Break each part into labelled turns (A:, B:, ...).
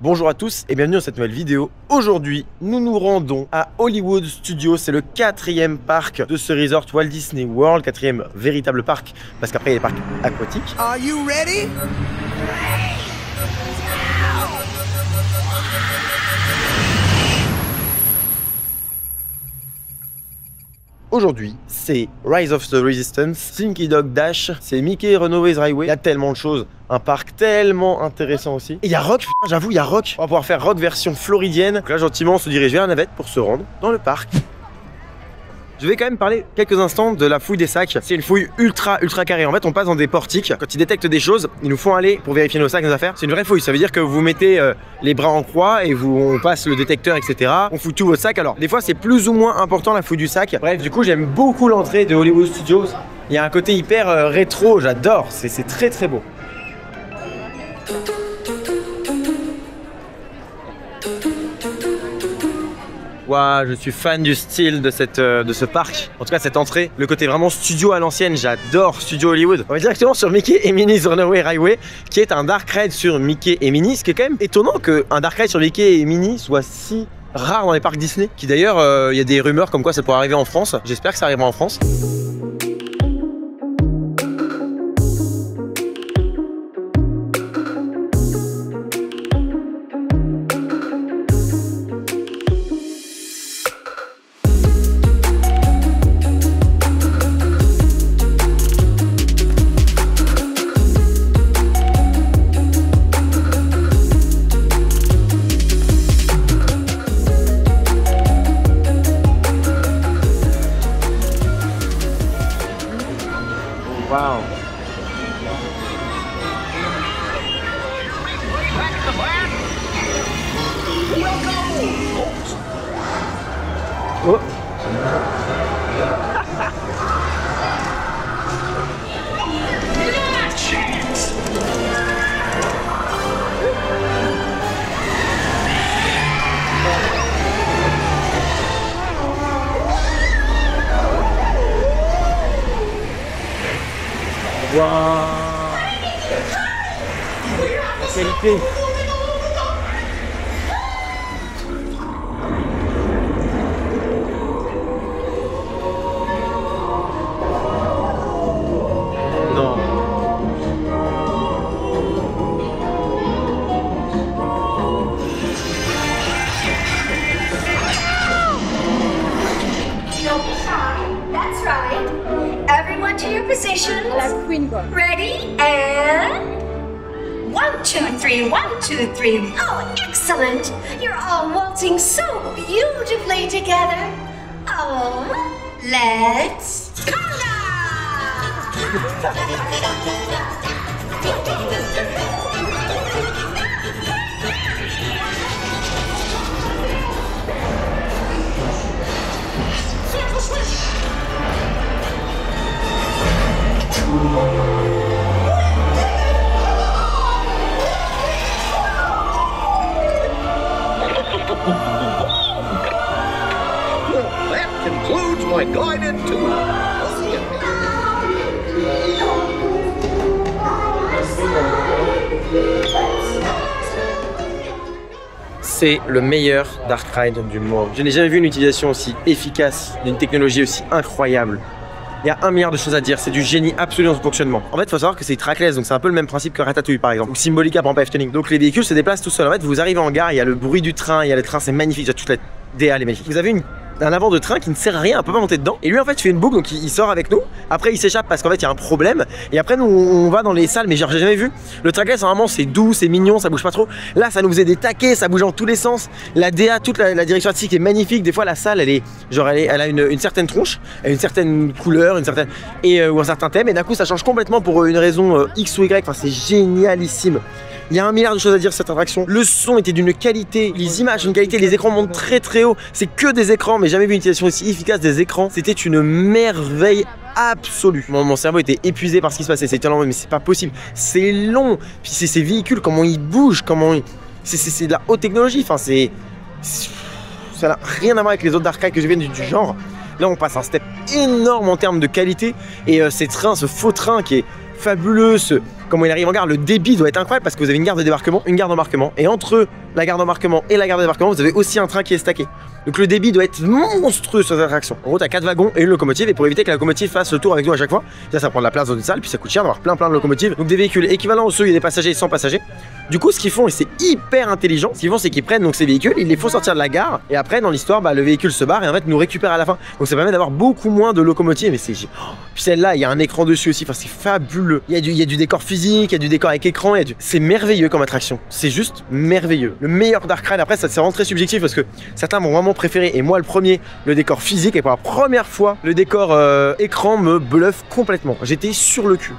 A: Bonjour à tous et bienvenue dans cette nouvelle vidéo. Aujourd'hui, nous nous rendons à Hollywood Studios. C'est le 4e parc de ce resort Walt Disney World, 4e véritable parc, parce qu'après il y a les parcs aquatiques.
B: Are you ready?
A: Aujourd'hui, c'est Rise of the Resistance, Slinky Dog Dash, c'est Mickey Runaway's Railway. Il y a tellement de choses, un parc tellement intéressant aussi. Et il y a Rock, putain, j'avoue, il y a Rock. On va pouvoir faire Rock version floridienne. Donc là, gentiment, on se dirige vers la navette pour se rendre dans le parc. Je vais quand même parler quelques instants de la fouille des sacs. C'est une fouille ultra carrée. En fait, on passe dans des portiques. Quand ils détectent des choses, ils nous font aller pour vérifier nos sacs, nos affaires. C'est une vraie fouille. Ça veut dire que vous mettez les bras en croix et on passe le détecteur, etc. On fouille tous vos sacs. Alors, des fois, c'est plus ou moins important la fouille du sac. Bref, du coup, j'aime beaucoup l'entrée de Hollywood Studios. Il y a un côté hyper rétro. J'adore. C'est très beau. Waouh, je suis fan du style de ce parc. En tout cas, cette entrée, le côté vraiment studio à l'ancienne, j'adore Studio Hollywood. On va directement sur Mickey et Minnie's Runaway Railway, qui est un dark ride sur Mickey et Minnie. Ce qui est quand même étonnant qu'un dark ride sur Mickey et Minnie soit si rare dans les parcs Disney. Qui d'ailleurs, il y a des rumeurs comme quoi ça pourrait arriver en France. J'espère que ça arrivera en France. Wow. Oh. Waouh, la qualité. Non.
C: That's right. Everyone to your positions.
D: La Queen Ball.
C: Ready and 1, 2, 3, 1, 2, 3. Oh, excellent! You're all waltzing so beautifully together. Oh, let's
B: That concludes my guided tour.
A: C'est le meilleur dark ride du monde. Je n'ai jamais vu une utilisation aussi efficace d'une technologie aussi incroyable. Il y a 1 milliard de choses à dire, c'est du génie absolu dans ce fonctionnement. En fait, il faut savoir que c'est trackless, donc c'est un peu le même principe que Ratatouille par exemple, ou Symbolica par exemple Efteling. Donc les véhicules se déplacent tout seuls. En fait, vous arrivez en gare, il y a le bruit du train, il y a le train, c'est magnifique, toute la DA elle est magnifique. Vous avez un avant de train qui ne sert à rien, on peut pas monter dedans. Et lui en fait il fait une boucle, donc il sort avec nous. Après il s'échappe parce qu'en fait il y a un problème. Et après nous on va dans les salles, mais genre j'ai jamais vu. Le trackless normalement c'est doux, c'est mignon, ça bouge pas trop. Là ça nous faisait des taquets, ça bouge dans tous les sens. La DA, toute la direction artistique est magnifique. Des fois la salle elle est genre elle a une certaine tronche, elle a une certaine couleur, une certaine ou un certain thème. Et d'un coup ça change complètement pour une raison X ou Y. Enfin c'est génialissime. Il y a 1 milliard de choses à dire sur cette attraction. Le son était d'une qualité, les images d'une qualité, les écrans montent très haut. C'est que des écrans, mais jamais vu une utilisation aussi efficace des écrans. C'était une merveille absolue. Mon cerveau était épuisé par ce qui se passait. C'était lent, mais c'est pas possible. C'est long. Puis c'est ces véhicules, comment ils bougent, comment ils... C'est de la haute technologie. Enfin, ça n'a rien à voir avec les autres arcades que je viens du genre. Là, on passe un step énorme en termes de qualité. Et ces trains, ce faux train qui est fabuleux, comment il arrive en gare, le débit doit être incroyable parce que vous avez une gare de débarquement, une gare d'embarquement. Et entre la gare d'embarquement et la gare de débarquement, vous avez aussi un train qui est stacké. Donc le débit doit être monstrueux sur cette attraction. En gros, t'as 4 wagons et une locomotive, et pour éviter que la locomotive fasse le tour avec nous à chaque fois, ça prend de la place dans une salle, puis ça coûte cher d'avoir plein de locomotives. Donc des véhicules équivalents aux ceux où il y a des passagers et sans passagers. Du coup, ce qu'ils font, et c'est hyper intelligent, ce qu'ils font, c'est qu'ils prennent donc ces véhicules, ils les font sortir de la gare, et après, dans l'histoire, le véhicule se barre et en fait nous récupère à la fin. Donc ça permet d'avoir beaucoup moins de locomotives. Mais c'est... Puis celle-là, il y a un écran dessus aussi, enfin c'est fabuleux. Il y a du décor physique, il y a du décor avec écran, c'est merveilleux comme attraction. C'est juste merveilleux. Le meilleur Dark Ride, après, ça c'est vraiment très subjectif parce que certains m'ont vraiment préféré, et moi le premier, le décor physique, et pour la première fois, le décor écran me bluffe complètement. J'étais sur le cul.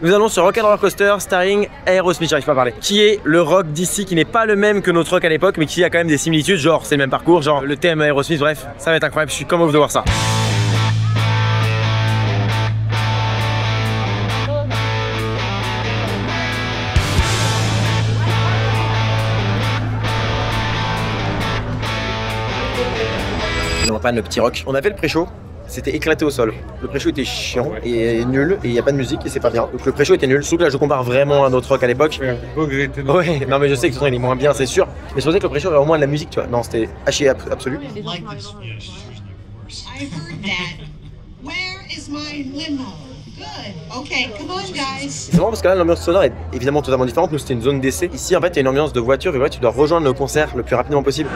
A: Nous allons sur Rock and Roller Coaster starring Aerosmith, j'arrive pas à parler, qui est le rock d'ici, qui n'est pas le même que notre rock à l'époque, mais qui a quand même des similitudes, genre c'est le même parcours, genre le thème Aerosmith, bref, ça va être incroyable, je suis comme ouf de voir ça. On va pas le petit rock. On a fait le pré-show. C'était éclaté au sol. Le pré-show était chiant et nul, et il n'y a pas de musique et c'est pas bien. Donc le pré-show était nul. Surtout que là je compare vraiment à notre rock à l'époque. Ouais, non mais je sais que ce son il est moins bien, c'est sûr. Mais je pensais que le pré-show avait au moins de la musique, tu vois. Non, c'était haché absolu. C'est marrant parce que là l'ambiance sonore est évidemment totalement différente. Nous c'était une zone d'essai. Ici en fait il y a une ambiance de voiture et ouais, tu dois rejoindre le concert le plus rapidement possible.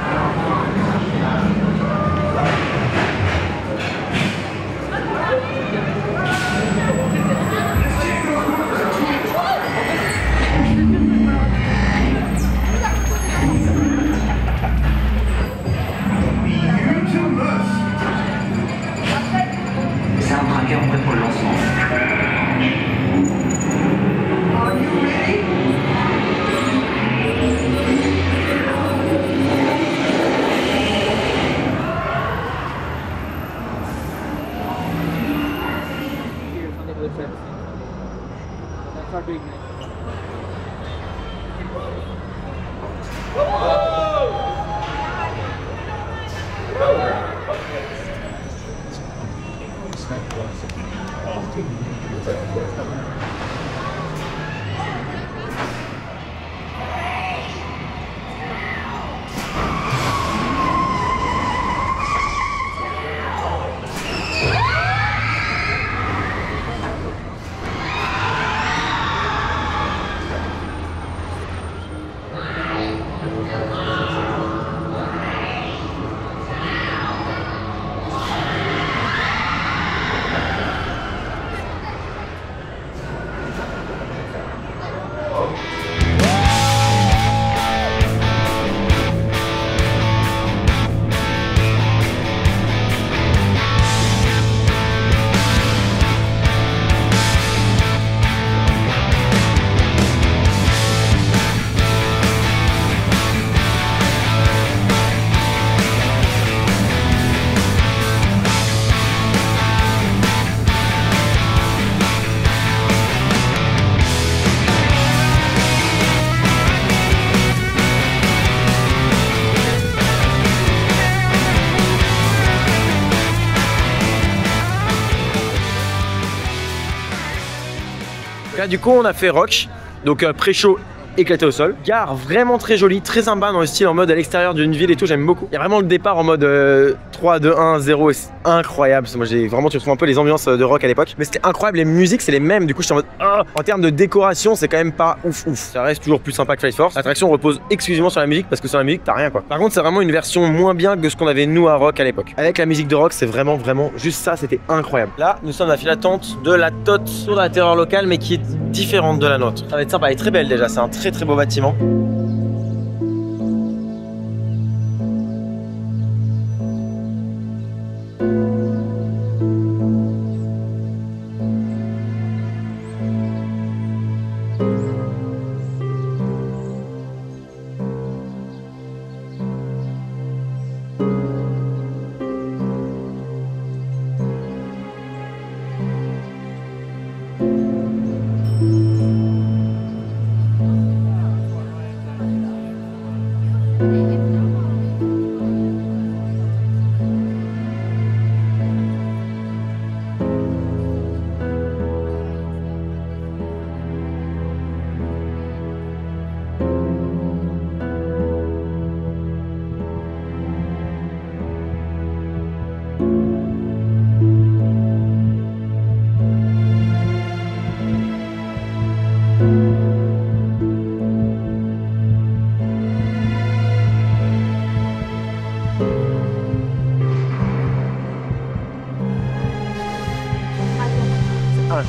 A: Là du coup on a fait rock, donc pré-show éclaté au sol. Gare vraiment très jolie, très sympa dans le style en mode à l'extérieur d'une ville et tout, j'aime beaucoup. Il y a vraiment le départ en mode 3, 2, 1, 0 et c'est incroyable. Moi j'ai vraiment, tu retrouves un peu les ambiances de rock à l'époque. Mais c'était incroyable, les musiques c'est les mêmes, du coup j'étais en mode en termes de décoration c'est quand même pas ouf. Ça reste toujours plus sympa que Flight Force. L'attraction repose exclusivement sur la musique parce que sur la musique t'as rien quoi. Par contre c'est vraiment une version moins bien que ce qu'on avait nous à rock à l'époque. Avec la musique de rock c'est vraiment juste ça, c'était incroyable. Là nous sommes à la file d'attente de la TOT sur la terreur locale mais qui est différente de la nôtre. Ça va être sympa, elle est très belle déjà, c'est un très beau bâtiment.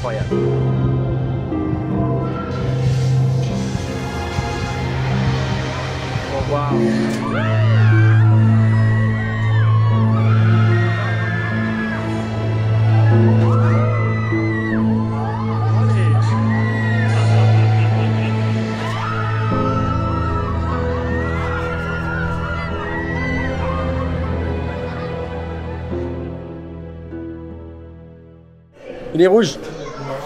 A: incroyable. Oh, wow. Il est rouge.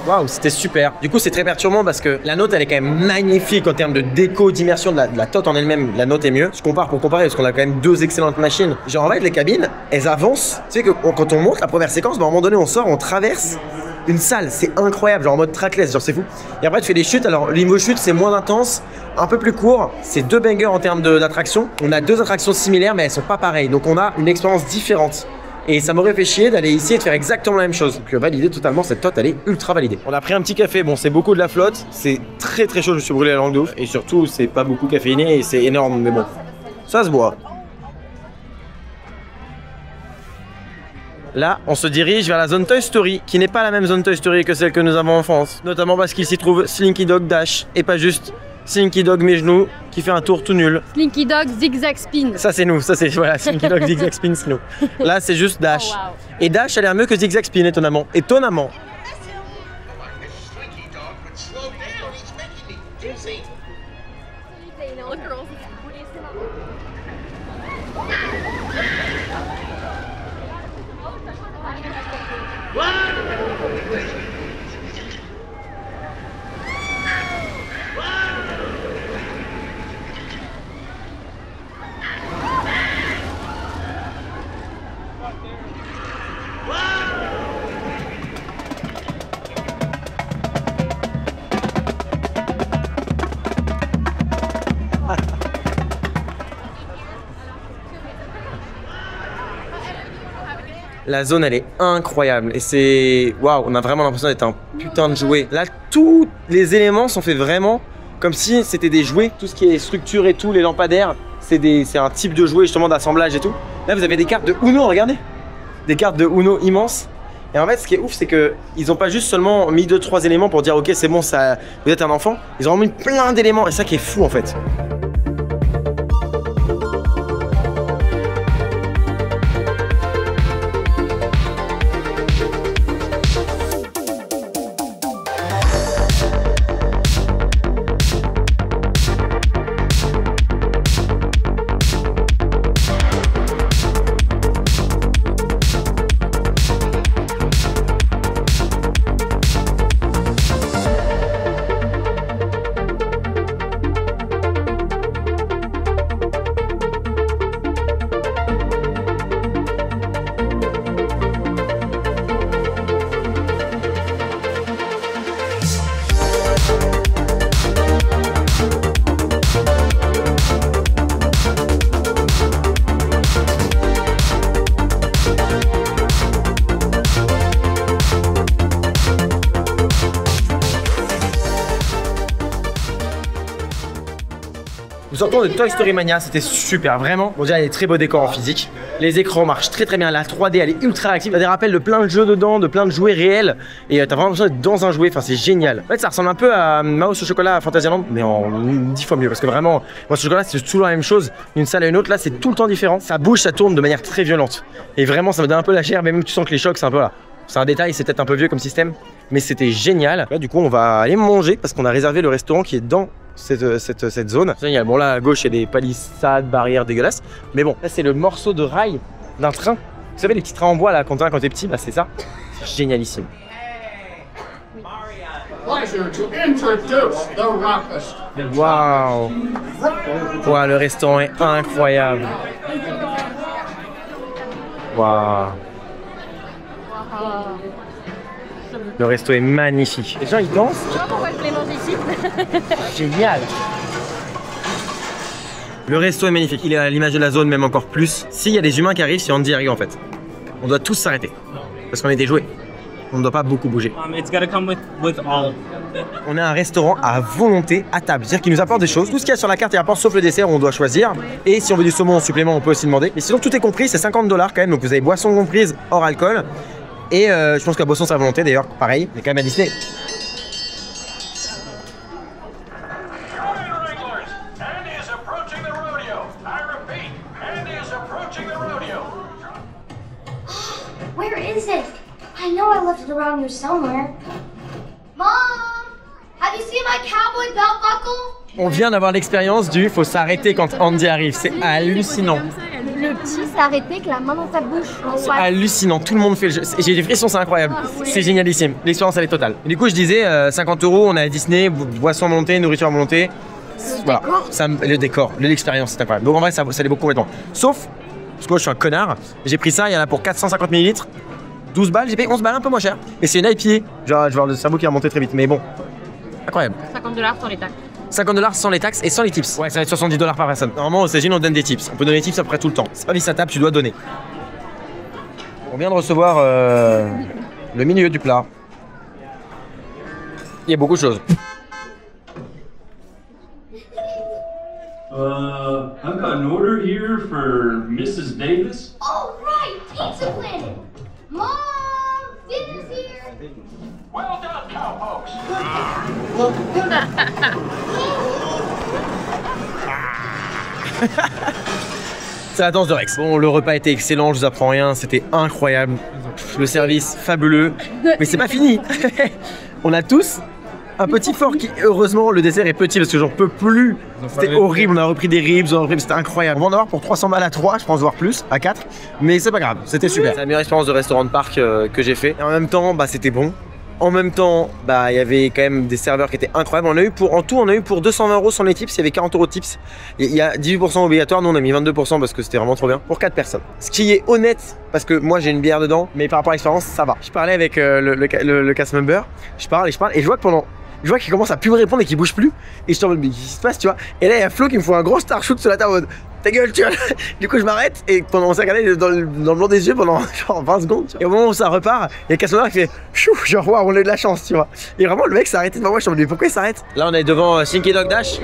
A: Waouh, c'était super. Du coup, c'est très perturbant parce que la note, elle est quand même magnifique en termes de déco, d'immersion de la TOT en elle-même. La note est mieux. Je compare pour comparer parce qu'on a quand même deux excellentes machines. Genre, en fait, les cabines, elles avancent. Tu sais que quand on monte la première séquence, à un moment donné, on sort, on traverse une salle. C'est incroyable, genre en mode trackless, genre c'est fou. Et après, tu fais des chutes. Alors, le niveau chute, c'est moins intense, un peu plus court. C'est deux bangers en termes d'attraction. On a deux attractions similaires, mais elles sont pas pareilles. Donc, on a une expérience différente. Et ça m'aurait fait chier d'aller ici et de faire exactement la même chose. Donc validé totalement, cette TOT elle est ultra validée. On a pris un petit café, bon c'est beaucoup de la flotte, c'est très très chaud, je me suis brûlé la langue de ouf. Et surtout c'est pas beaucoup caféiné et c'est énorme, mais bon, ça se boit. Là, on se dirige vers la zone Toy Story, qui n'est pas la même zone Toy Story que celle que nous avons en France. Notamment parce qu'il s'y trouve Slinky Dog Dash et pas juste Slinky Dog mes genoux qui fait un tour tout nul.
D: Slinky Dog Zigzag Spin.
A: Ça c'est nous, ça c'est voilà, Slinky Dog Zigzag Spin c'est nous. Là c'est juste Dash.
D: Oh, wow.
A: Et Dash a l'air mieux que Zigzag Spin étonnamment. Étonnamment. La zone elle est incroyable et c'est waouh, on a vraiment l'impression d'être un putain de jouet. Là tous les éléments sont faits vraiment comme si c'était des jouets. Tout ce qui est structure et tout, les lampadaires, c'est un type de jouet justement d'assemblage et tout. Là vous avez des cartes de Uno, regardez, des cartes de Uno immenses. Et en fait ce qui est ouf c'est que ils ont pas juste seulement mis 2-3 éléments pour dire ok c'est bon ça, vous êtes un enfant. Ils ont mis plein d'éléments et ça qui est fou en fait. Nous sortons de Toy Story Mania, c'était super, vraiment. Bon, déjà, il y a des très beaux décors en physique. Les écrans marchent très très bien. La 3D, elle est ultra réactive. T'as des rappels de plein de jeux dedans, de plein de jouets réels. Et t'as vraiment l'impression d'être dans un jouet. Enfin, c'est génial. En fait, ça ressemble un peu à Mouse au chocolat à Fantasyland, mais en 10 fois mieux. Parce que vraiment, Mouse au chocolat, c'est toujours la même chose. Une salle à une autre, là, c'est tout le temps différent. Ça bouge, ça tourne de manière très violente. Et vraiment, ça me donne un peu la chair, mais même tu sens que les chocs, c'est un peu là. C'est un détail, c'est peut-être un peu vieux comme système, mais c'était génial. Là, du coup, on va aller manger parce qu'on a réservé le restaurant qui est dans cette zone. Génial. Bon, là, à gauche, il y a des palissades, barrières dégueulasses. Mais bon, là, c'est le morceau de rail d'un train. Vous savez, les petits trains en bois, là, quand t'es petit, bah, c'est ça. C'est génialissime. Waouh! Wow, le restaurant est incroyable. Waouh! Le resto est magnifique. Les gens ils dansent.
D: Tu vois pourquoi je les mange ici?
A: Génial. Le resto est magnifique. Il est à l'image de la zone, même encore plus. S'il y a des humains qui arrivent, c'est en direct en fait. On doit tous s'arrêter. Parce qu'on est des jouets. On ne doit pas beaucoup bouger. On a un restaurant à volonté à table. C'est-à-dire qu'il nous apporte des choses. Tout ce qu'il y a sur la carte, il apporte sauf le dessert où on doit choisir. Et si on veut du saumon en supplément, on peut aussi demander. Mais sinon, tout est compris. C'est $50 quand même. Donc vous avez boisson comprise hors alcool. Et je pense que la boisson c'est à volonté d'ailleurs, pareil, il est quand même à Disney.
C: Where is it? I know I left it around here somewhere. Mom! Have you seen my cowboy belt buckle?
A: On vient d'avoir l'expérience du faut s'arrêter quand Andy arrive, c'est hallucinant.
D: Le petit s'est arrêté avec la main dans sa bouche.
A: C'est hallucinant, tout le monde fait le jeu. J'ai des frissons, c'est incroyable. C'est génialissime. L'expérience, elle est totale. Et du coup, je disais, 50 €, on est à Disney, boisson à volonté, nourriture à volonté. Voilà, le décor, l'expérience, c'est incroyable. Donc en vrai, ça l'est beaucoup complètement. Sauf, parce que moi, je suis un connard, j'ai pris ça, il y en a pour 450 ml, 12 balles, j'ai payé 11 balles, un peu moins cher. Et c'est une IPA. Genre, je vais avoir le cerveau qui va monter très vite, mais bon, incroyable.
D: 50 $ sans les taxes.
A: 50 $ sans les taxes et sans les tips. Ouais, ça va être 70 $ par personne. Normalement, aux États-Unis, on donne des tips. On peut donner des tips à peu près tout le temps. C'est pas mis à table, tu dois donner. On vient de recevoir le milieu du plat. Il y a beaucoup de choses.
E: I've got an order here for Mrs. Davis.
C: Oh, right! Pizza Planet! Mom! Dinner's here!
E: Well done, cowpokes.
A: C'est la danse de Rex. Bon, le repas était excellent, je vous apprends rien, c'était incroyable. Le service fabuleux. Mais c'est pas fini. On a tous un petit fort qui, heureusement, le dessert est petit parce que j'en peux plus. C'était horrible, on a repris des ribs, c'était incroyable. On va en avoir pour 300 balles à 3, je pense, voire plus, à 4. Mais c'est pas grave, c'était super. C'est la meilleure expérience de restaurant de parc que j'ai fait. Et en même temps, bah, c'était bon. En même temps, bah, il y avait quand même des serveurs qui étaient incroyables. En tout, on a eu pour 220 € sans les tips, il y avait 40 € de tips. Il y a 18% obligatoire, nous on a mis 22% parce que c'était vraiment trop bien. Pour 4 personnes. Ce qui est honnête, parce que moi j'ai une bière dedans, mais par rapport à l'expérience, ça va. Je parlais avec le cast member, je parle, et je vois qu'il commence à plus me répondre et qu'il bouge plus. Et je suis en mode, mais qu'est-ce qui se passe, tu vois? Et là, il y a Flo qui me fout un gros star shoot sur la table en mode, ta gueule, tu vois. Du coup, je m'arrête et pendant on s'est regardé dans le blanc des yeux pendant genre 20 secondes. Tu vois. Et au moment où ça repart, il y a Cassandra qui fait chou, genre waouh, on a eu de la chance, tu vois. Et vraiment, le mec s'est arrêté devant moi. Je me suis dit, mais pourquoi il s'arrête? Là, on est devant Slinky Dog Dash.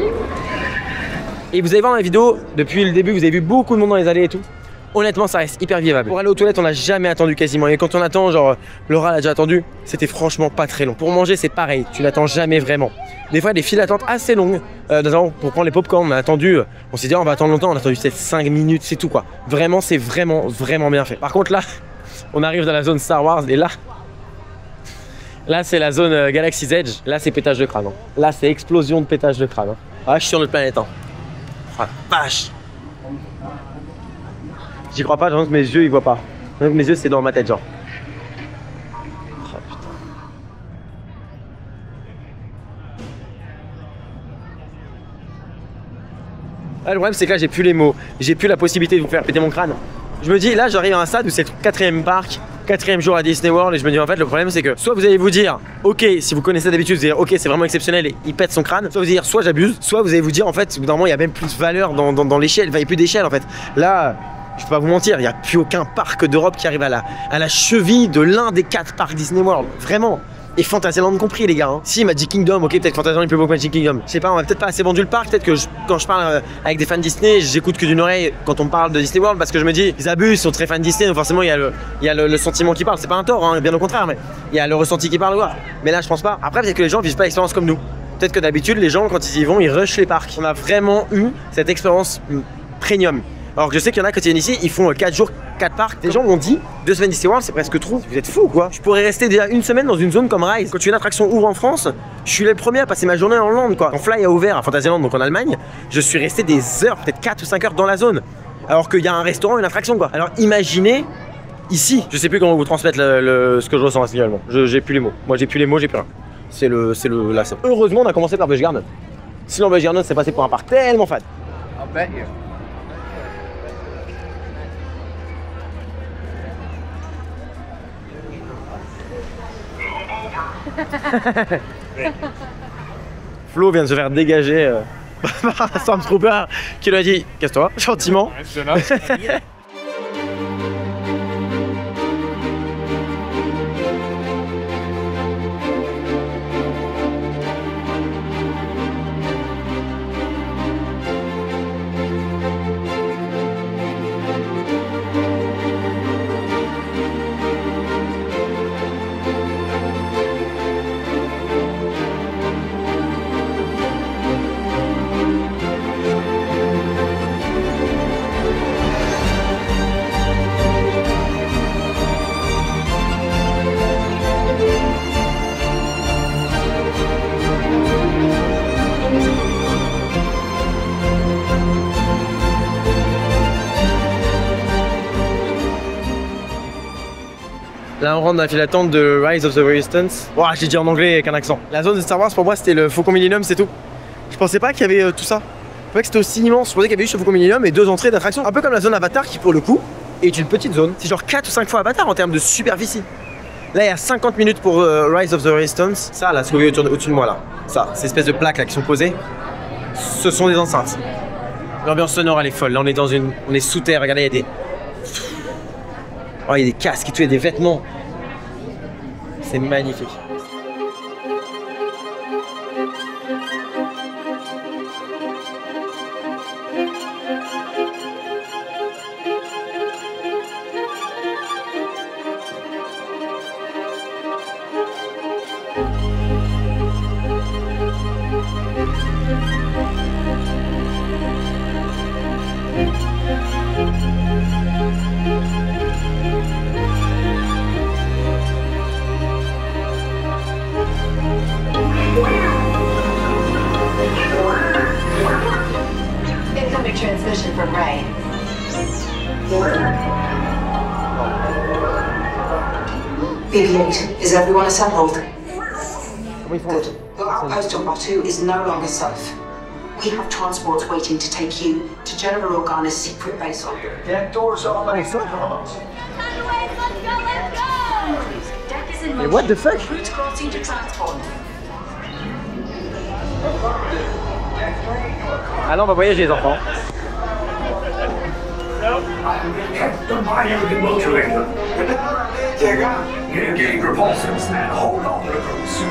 A: Et vous allez voir dans la vidéo, depuis le début, vous avez vu beaucoup de monde dans les allées et tout. Honnêtement, ça reste hyper vivable. Pour aller aux toilettes, on n'a jamais attendu quasiment. Et quand on attend, genre, Laura l'a déjà attendu, c'était franchement pas très long. Pour manger, c'est pareil, tu n'attends jamais vraiment. Des fois, il y a des files d'attente assez longues. Notamment pour prendre les popcorn, on a attendu, on s'est dit, on va attendre longtemps, on a attendu peut-être 5 minutes, c'est tout quoi. Vraiment, c'est vraiment bien fait. Par contre, là, on arrive dans la zone Star Wars et là, c'est la zone Galaxy's Edge. Là, c'est pétage de crâne. Hein. Là, c'est explosion de pétage de crâne. Hein. Ah, je suis sur notre planète. Hein. Oh, la vache! J'y crois pas, j'ai l'impression que mes yeux ils voient pas. J'ai l'impression que mes yeux c'est dans ma tête genre. Oh putain. Ah, le problème c'est que là j'ai plus les mots. J'ai plus la possibilité de vous faire péter mon crâne. Je me dis là j'arrive à un stade où c'est le 4e parc, 4e jour à Disney World et je me dis en fait le problème c'est que soit vous allez vous dire ok si vous connaissez d'habitude vous allez dire ok c'est vraiment exceptionnel et il pète son crâne, soit vous allez dire soit j'abuse, soit vous allez vous dire en fait au bout d'un moment il y a même plus de valeur dans l'échelle, il n'y a plus d'échelle en fait. Là je peux pas vous mentir, il n'y a plus aucun parc d'Europe qui arrive à la cheville de l'un des 4 parcs Disney World. Vraiment. Et Fantasyland compris les gars. Hein. Si Magic Kingdom, ok peut-être Fantasyland il peut beaucoup Magic Kingdom. Je sais pas, on a peut-être pas assez vendu le parc. Peut-être que quand je parle avec des fans de Disney, j'écoute que d'une oreille quand on parle de Disney World parce que je me dis ils abusent, ils sont très fans de Disney donc forcément il y a le sentiment qui parle. C'est pas un tort, hein, bien au contraire, mais il y a le ressenti qui parle. Ouais. Mais là je pense pas. Après peut-être que les gens vivent pas l'expérience comme nous. Peut-être que d'habitude les gens quand ils y vont ils rushent les parcs. On a vraiment eu cette expérience premium. Alors que je sais qu'il y en a quand ils viennent ici, ils font 4 jours, 4 parcs. Des gens m'ont dit 2 semaines Disney World c'est presque trop. Vous êtes fous quoi. Je pourrais rester déjà une semaine dans une zone comme Rise. Quand une attraction ouvre en France, je suis le premier à passer ma journée en Hollande quoi. Quand Fly a ouvert à Fantasyland donc en Allemagne, je suis resté des heures, peut-être 4 ou 5 heures dans la zone. Alors qu'il y a un restaurant, une attraction quoi. Alors imaginez ici, je sais plus comment vous transmettre ce que je ressens actuellement. J'ai plus les mots. Moi j'ai plus les mots, j'ai plus rien. C'est là. Heureusement on a commencé par Busch Gardens. Sinon Busch Gardens c'est passé pour un parc tellement fade.
F: I'll bet you.
A: Flo vient de se faire dégager par un Stormtrooper qui lui a dit casse-toi gentiment. Là, on rentre dans la file d'attente de Rise of the Resistance. Oh, j'ai dit en anglais avec un accent. La zone de Star Wars, pour moi, c'était le Faucon Millennium, c'est tout. Je pensais pas qu'il y avait tout ça. Je pensais que c'était aussi immense. Je pensais qu'il y avait juste le Faucon Millennium et 2 entrées d'attractions. Un peu comme la zone Avatar qui, pour le coup, est une petite zone. C'est genre 4 ou 5 fois Avatar en termes de superficie. Là, il y a 50 minutes pour Rise of the Resistance. Ça, là, ce que vous voyez au-dessus de moi, là. Ça, ces espèces de plaques là qui sont posées, ce sont des enceintes. L'ambiance sonore, elle est folle. Là, on est dans une... On est sous terre. Regardez, il y a des... Oh, il y a des casques et tout, il y a des vêtements. C'est magnifique.
F: Incoming transmission from Ray. BB-8, is everyone assembled? Good. Your outpost on Batu is no longer safe. We have transports waiting to take you to General Organa's secret base on.
B: That door's all
C: Let's go, let's go! Deck is in motion.
A: What the fuck?
F: Route crossing to transport.
A: Ah non, on va voyager les enfants.
B: Kept the miner demotivated. Engage repulsors and hold on to the crews.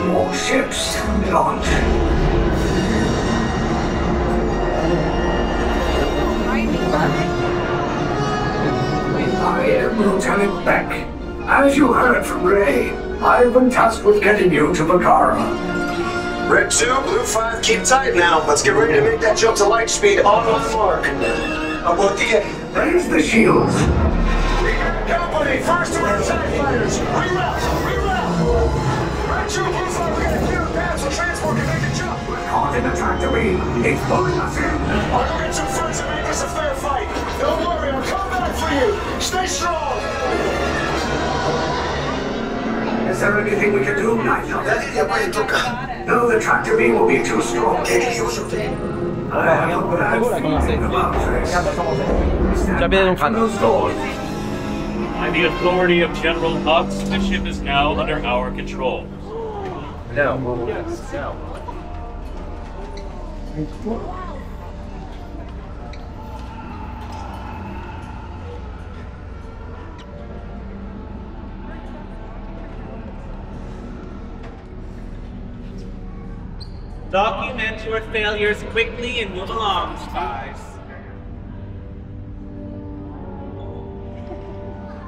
B: More ships launch. I am Lieutenant Beck. As you heard from Ray, I've been tasked with getting you to Bakara.
G: Red 2, Blue 5, keep tight now. Let's get ready to make that jump to light speed on the mark. About the
B: Raise the shields.
G: company, first to attack fighters. Reroute, reroute. Red 2, Blue 5, we got a clear path so transport can make a jump.
B: Caught in the tractory. It's bugging us in.
G: I'll go get some friends and make this a fair fight. Don't worry, I'll come back for you. Stay strong.
B: Is there anything we can do, Nigel? No, the tractor beam will be too strong. I have a bad feeling about this. Stand back from those doors.
E: By the authority of General Hux, the ship is now under our control.
A: No.
E: Yes, now.
H: Document your failures quickly and move along, spies.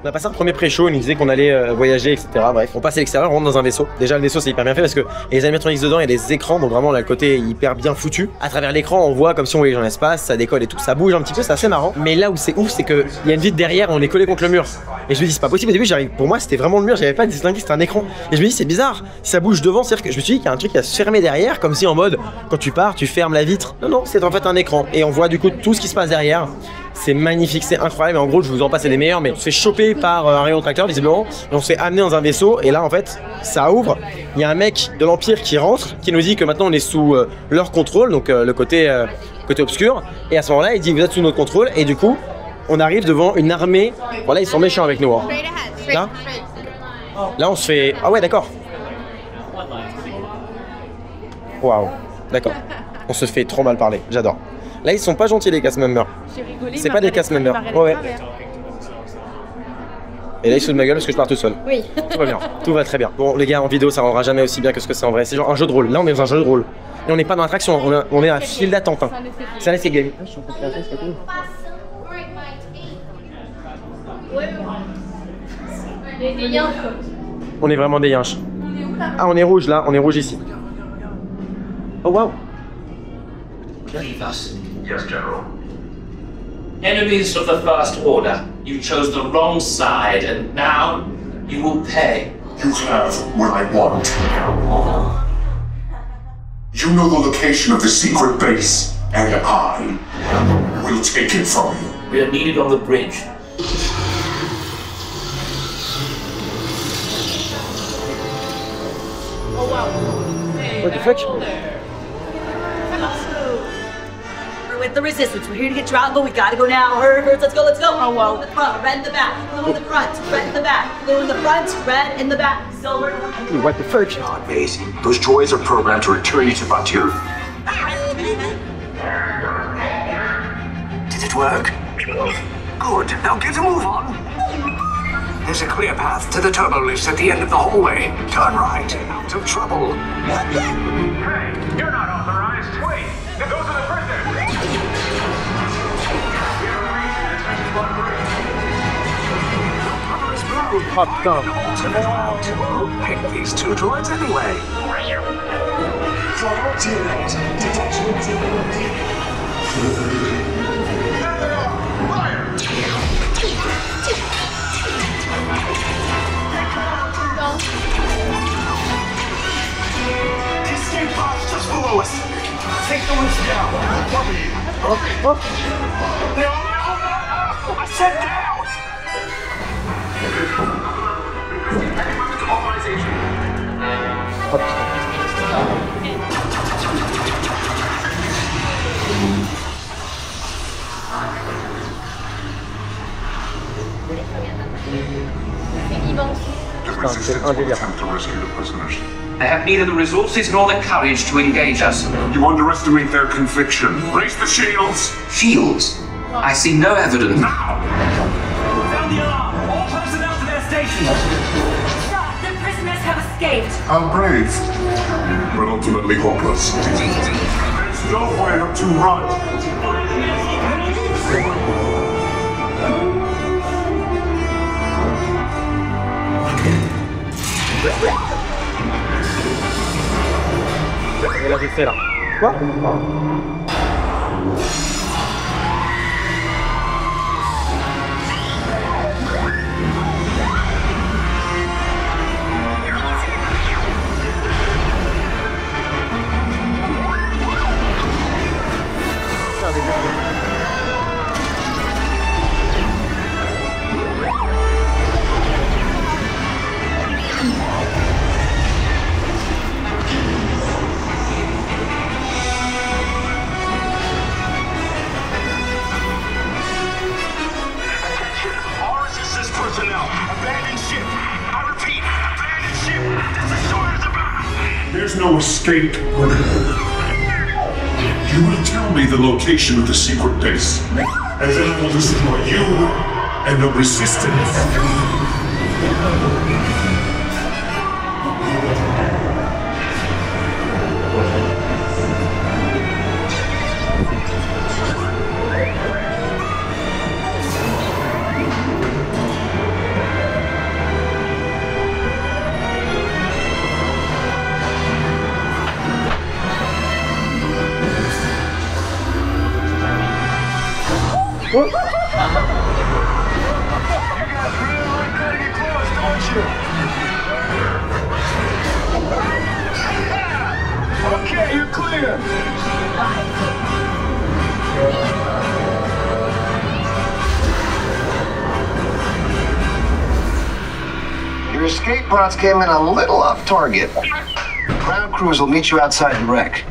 A: On a passé un premier pré-show, il nous disait qu'on allait voyager, etc. Bref, on passe à l'extérieur, on rentre dans un vaisseau. Déjà, le vaisseau, c'est hyper bien fait parce que il y a les animatronics dedans, il y a des écrans, donc vraiment, là, le côté hyper bien foutu. À travers l'écran, on voit comme si on voyageait dans l'espace, ça décolle et tout, ça bouge un petit peu, c'est assez marrant. Mais là où c'est ouf, c'est qu'il y a une vitre derrière, on est collé contre le mur. Et je me dis, c'est pas possible. Au début, j'arrive, pour moi, c'était vraiment le mur, j'avais pas distingué, c'était un écran. Et je me dis, c'est bizarre, si ça bouge devant, c'est-à-dire que je me suis dit qu'il y a un truc qui va se fermer derrière, comme si en mode, quand tu pars, tu fermes la vitre. Non, non, c'est en fait un écran. Et on voit du coup tout ce qui se passe derrière. C'est magnifique, c'est incroyable. Et en gros, je vous en passe les meilleurs, mais on se fait choper par un rayon tracteur, visiblement. Et on se fait amener dans un vaisseau. Et là, en fait, ça ouvre. Il y a un mec de l'Empire qui rentre, qui nous dit que maintenant on est sous leur contrôle, donc le côté obscur. Et à ce moment-là, il dit, vous êtes sous notre contrôle. Et du coup, on arrive devant une armée. Voilà, ils sont méchants avec nous. Hein. Là, on se fait. Ah ouais, d'accord. Waouh, d'accord. On se fait trop mal parler. J'adore. Là, ils sont pas gentils, les cast members. C'est pas des cast members. Ouais. Et là, ils se foutent de ma gueule parce que je pars tout seul.
D: Oui.
A: Tout va bien. Tout va très bien. Bon, les gars, en vidéo, ça rendra jamais aussi bien que ce que c'est en vrai. C'est genre un jeu de rôle. Là, on est dans un jeu de rôle. Et on n'est pas dans l'attraction. On est à file d'attente. Hein. C'est un escape game. On est vraiment des yinches. Ah, on est rouge là. On est rouge ici. Oh, waouh.
G: Yes, General.
I: Enemies of the First Order, you chose the wrong side, and now you will pay.
J: You have what I want. You know the location of the secret base, and I will take it from you.
I: We are needed on the bridge.
A: What the fuck?
K: We're with the resistance. We're here to get you out, but we gotta go now. Hurry, birds, let's go, let's go. Oh, well. In the front, red in the back. Blue in the front, red in the back. Blue in the front, red in the back. Silver.
A: What the fuck?
G: God, Maisie, those droids are programmed to return you to Batuu. Did it work? Good. Now get a move on. There's a clear path to the turbo lifts at the end of the hallway. Turn right. Out of trouble.
B: Hey, you're not authorized. Wait, those are the prisoners.
A: Oh putain.
G: Who picked these two droids anyway?
B: Escape pods just below us. Take the lifts down. I said down.
J: The resistance will attempt to rescue the prisoners.
I: They have neither the resources nor the courage to engage us.
J: You underestimate their conviction. Raise the shields!
I: Shields? I see no evidence.
B: Sound the alarm. All personnel to their stations.
K: Sir, the prisoners have escaped.
J: How brave, but ultimately hopeless. There's nowhere to run.
A: Elle a fait là. Quoi?
B: All resistance personnel, abandon ship. I repeat, abandon ship. This is short as a bomb.
J: There's no escape. You will tell me the location of the secret base, and then I will destroy you and the resistance.
B: You guys really like that to get close, don't you? Okay, you're clear.
L: Your escape pods came in a little off target. Ground crews will meet you outside the wreck.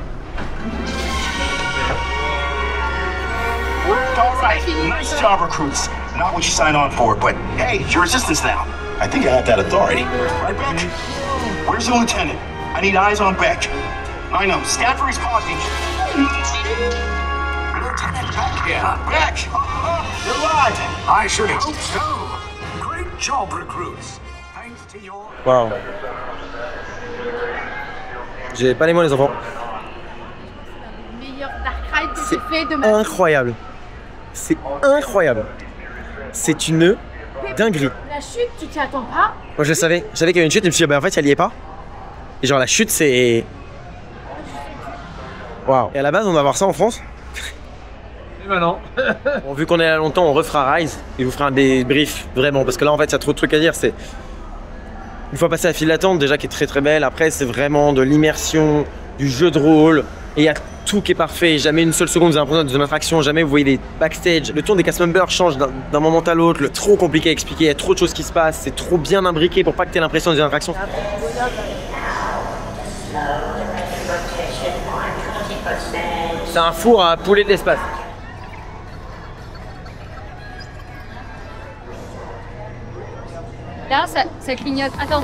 G: All right, nice job, recruits. Not what you signed on for, but hey, it's your resistance now. I think I have that authority. Right, Beck? Where's the lieutenant? I need eyes on Beck. I know, scan for his pod feature.
B: Lieutenant Beck here.
G: Beck! You're alive!
B: I should hope so. Great job, recruits. Thanks to your...
A: Waouh. J'ai pas les mots les enfants.
D: Meilleur Dark Ride que
A: C'est
D: j'ai fait de ma vie.
A: incroyable. C'est incroyable. C'est une dinguerie.
D: La chute, tu t'y attends pas.
A: Moi je savais qu'il y avait une chute, je me suis dit bah en fait elle y est pas. Et genre la chute c'est... Waouh. Et à la base on va voir ça en France.
H: Et maintenant
A: Bon, vu qu'on est là longtemps, on refera Rise et vous fera un débrief vraiment parce que là en fait il y a trop de trucs à dire. C'est une fois passé la file d'attente déjà qui est très très belle. Après c'est vraiment de l'immersion, du jeu de rôle et il y a tout qui est parfait. Jamais une seule seconde vous avez l'impression d'une attraction. Jamais vous voyez des backstage. Le ton des cast members change d'un moment à l'autre. C'est trop compliqué à expliquer. Il y a trop de choses qui se passent. C'est trop bien imbriqué pour pas que tu aies l'impression d'une attraction. C'est un four à poulet de l'espace.
D: Là, ça clignote. Attends.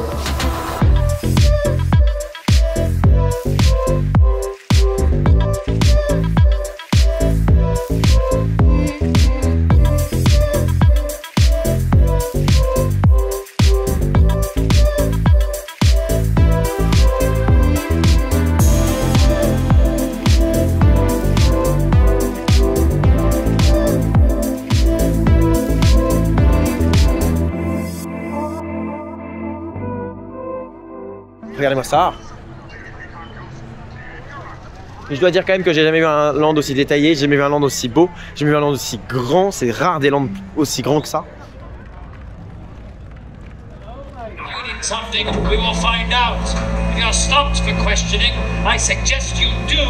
A: Regardez-moi ça. Et je dois dire quand même que j'ai jamais vu un land aussi détaillé, j'ai jamais vu un land aussi beau, j'ai jamais vu un land aussi grand. C'est rare des lands aussi grands que ça.
I: Something we will find out. If you're stopped for questioning, I suggest you do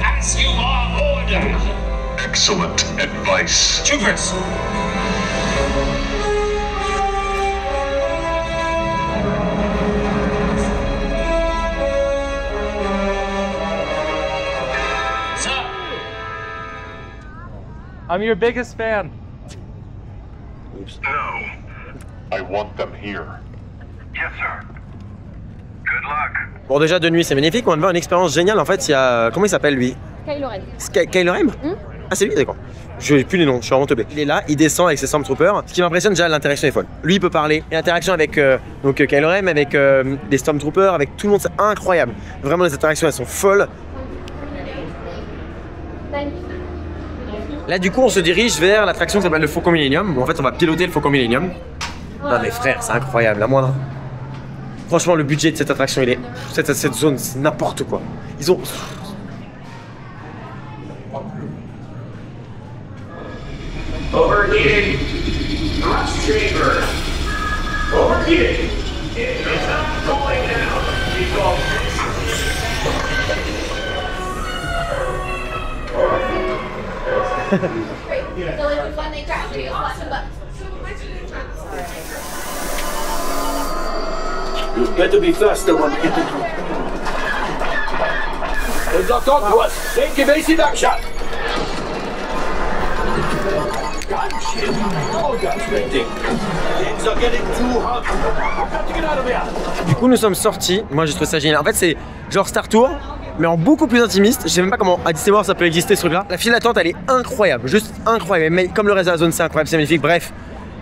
I: as you are ordered.
J: Excellent advice.
I: Troopers! Sir!
E: I'm your biggest fan.
J: No. I want them here.
B: Yes, sir. Good luck.
A: Bon, déjà de nuit c'est magnifique, on va voir une expérience géniale. En fait, il y a. Comment il s'appelle lui?
D: Kylo Ren.
A: Kylo Ren? Ah, c'est lui, d'accord. Je n'ai plus les noms, je suis vraiment teubé. Il est là, il descend avec ses Stormtroopers. Ce qui m'impressionne déjà, l'interaction est folle. Lui, il peut parler. Et l'interaction avec Kylo Ren, avec les Stormtroopers, avec tout le monde, c'est incroyable. Vraiment, les interactions, elles sont folles. Là, du coup, on se dirige vers l'attraction qui s'appelle le Faucon Millenium. Où en fait, on va piloter le Faucon Millenium. Non, mais frère, c'est incroyable, la moindre. Franchement, le budget de cette attraction, il est. Cette zone, c'est n'importe quoi. Ils ont.
I: Overheating. Thrust chamber. Overheating. It is not going down.
B: You better be faster when you get it. It's locked on to us. Take evasive action.
A: Du coup, nous sommes sortis. Moi, j'ai trouvé ça génial. En fait, c'est genre Star Tour, mais en beaucoup plus intimiste. Je sais même pas comment à Disney World ça peut exister ce truc-là. La file d'attente, elle est incroyable, juste incroyable. Mais comme le reste de la zone, c'est incroyable, c'est magnifique. Bref,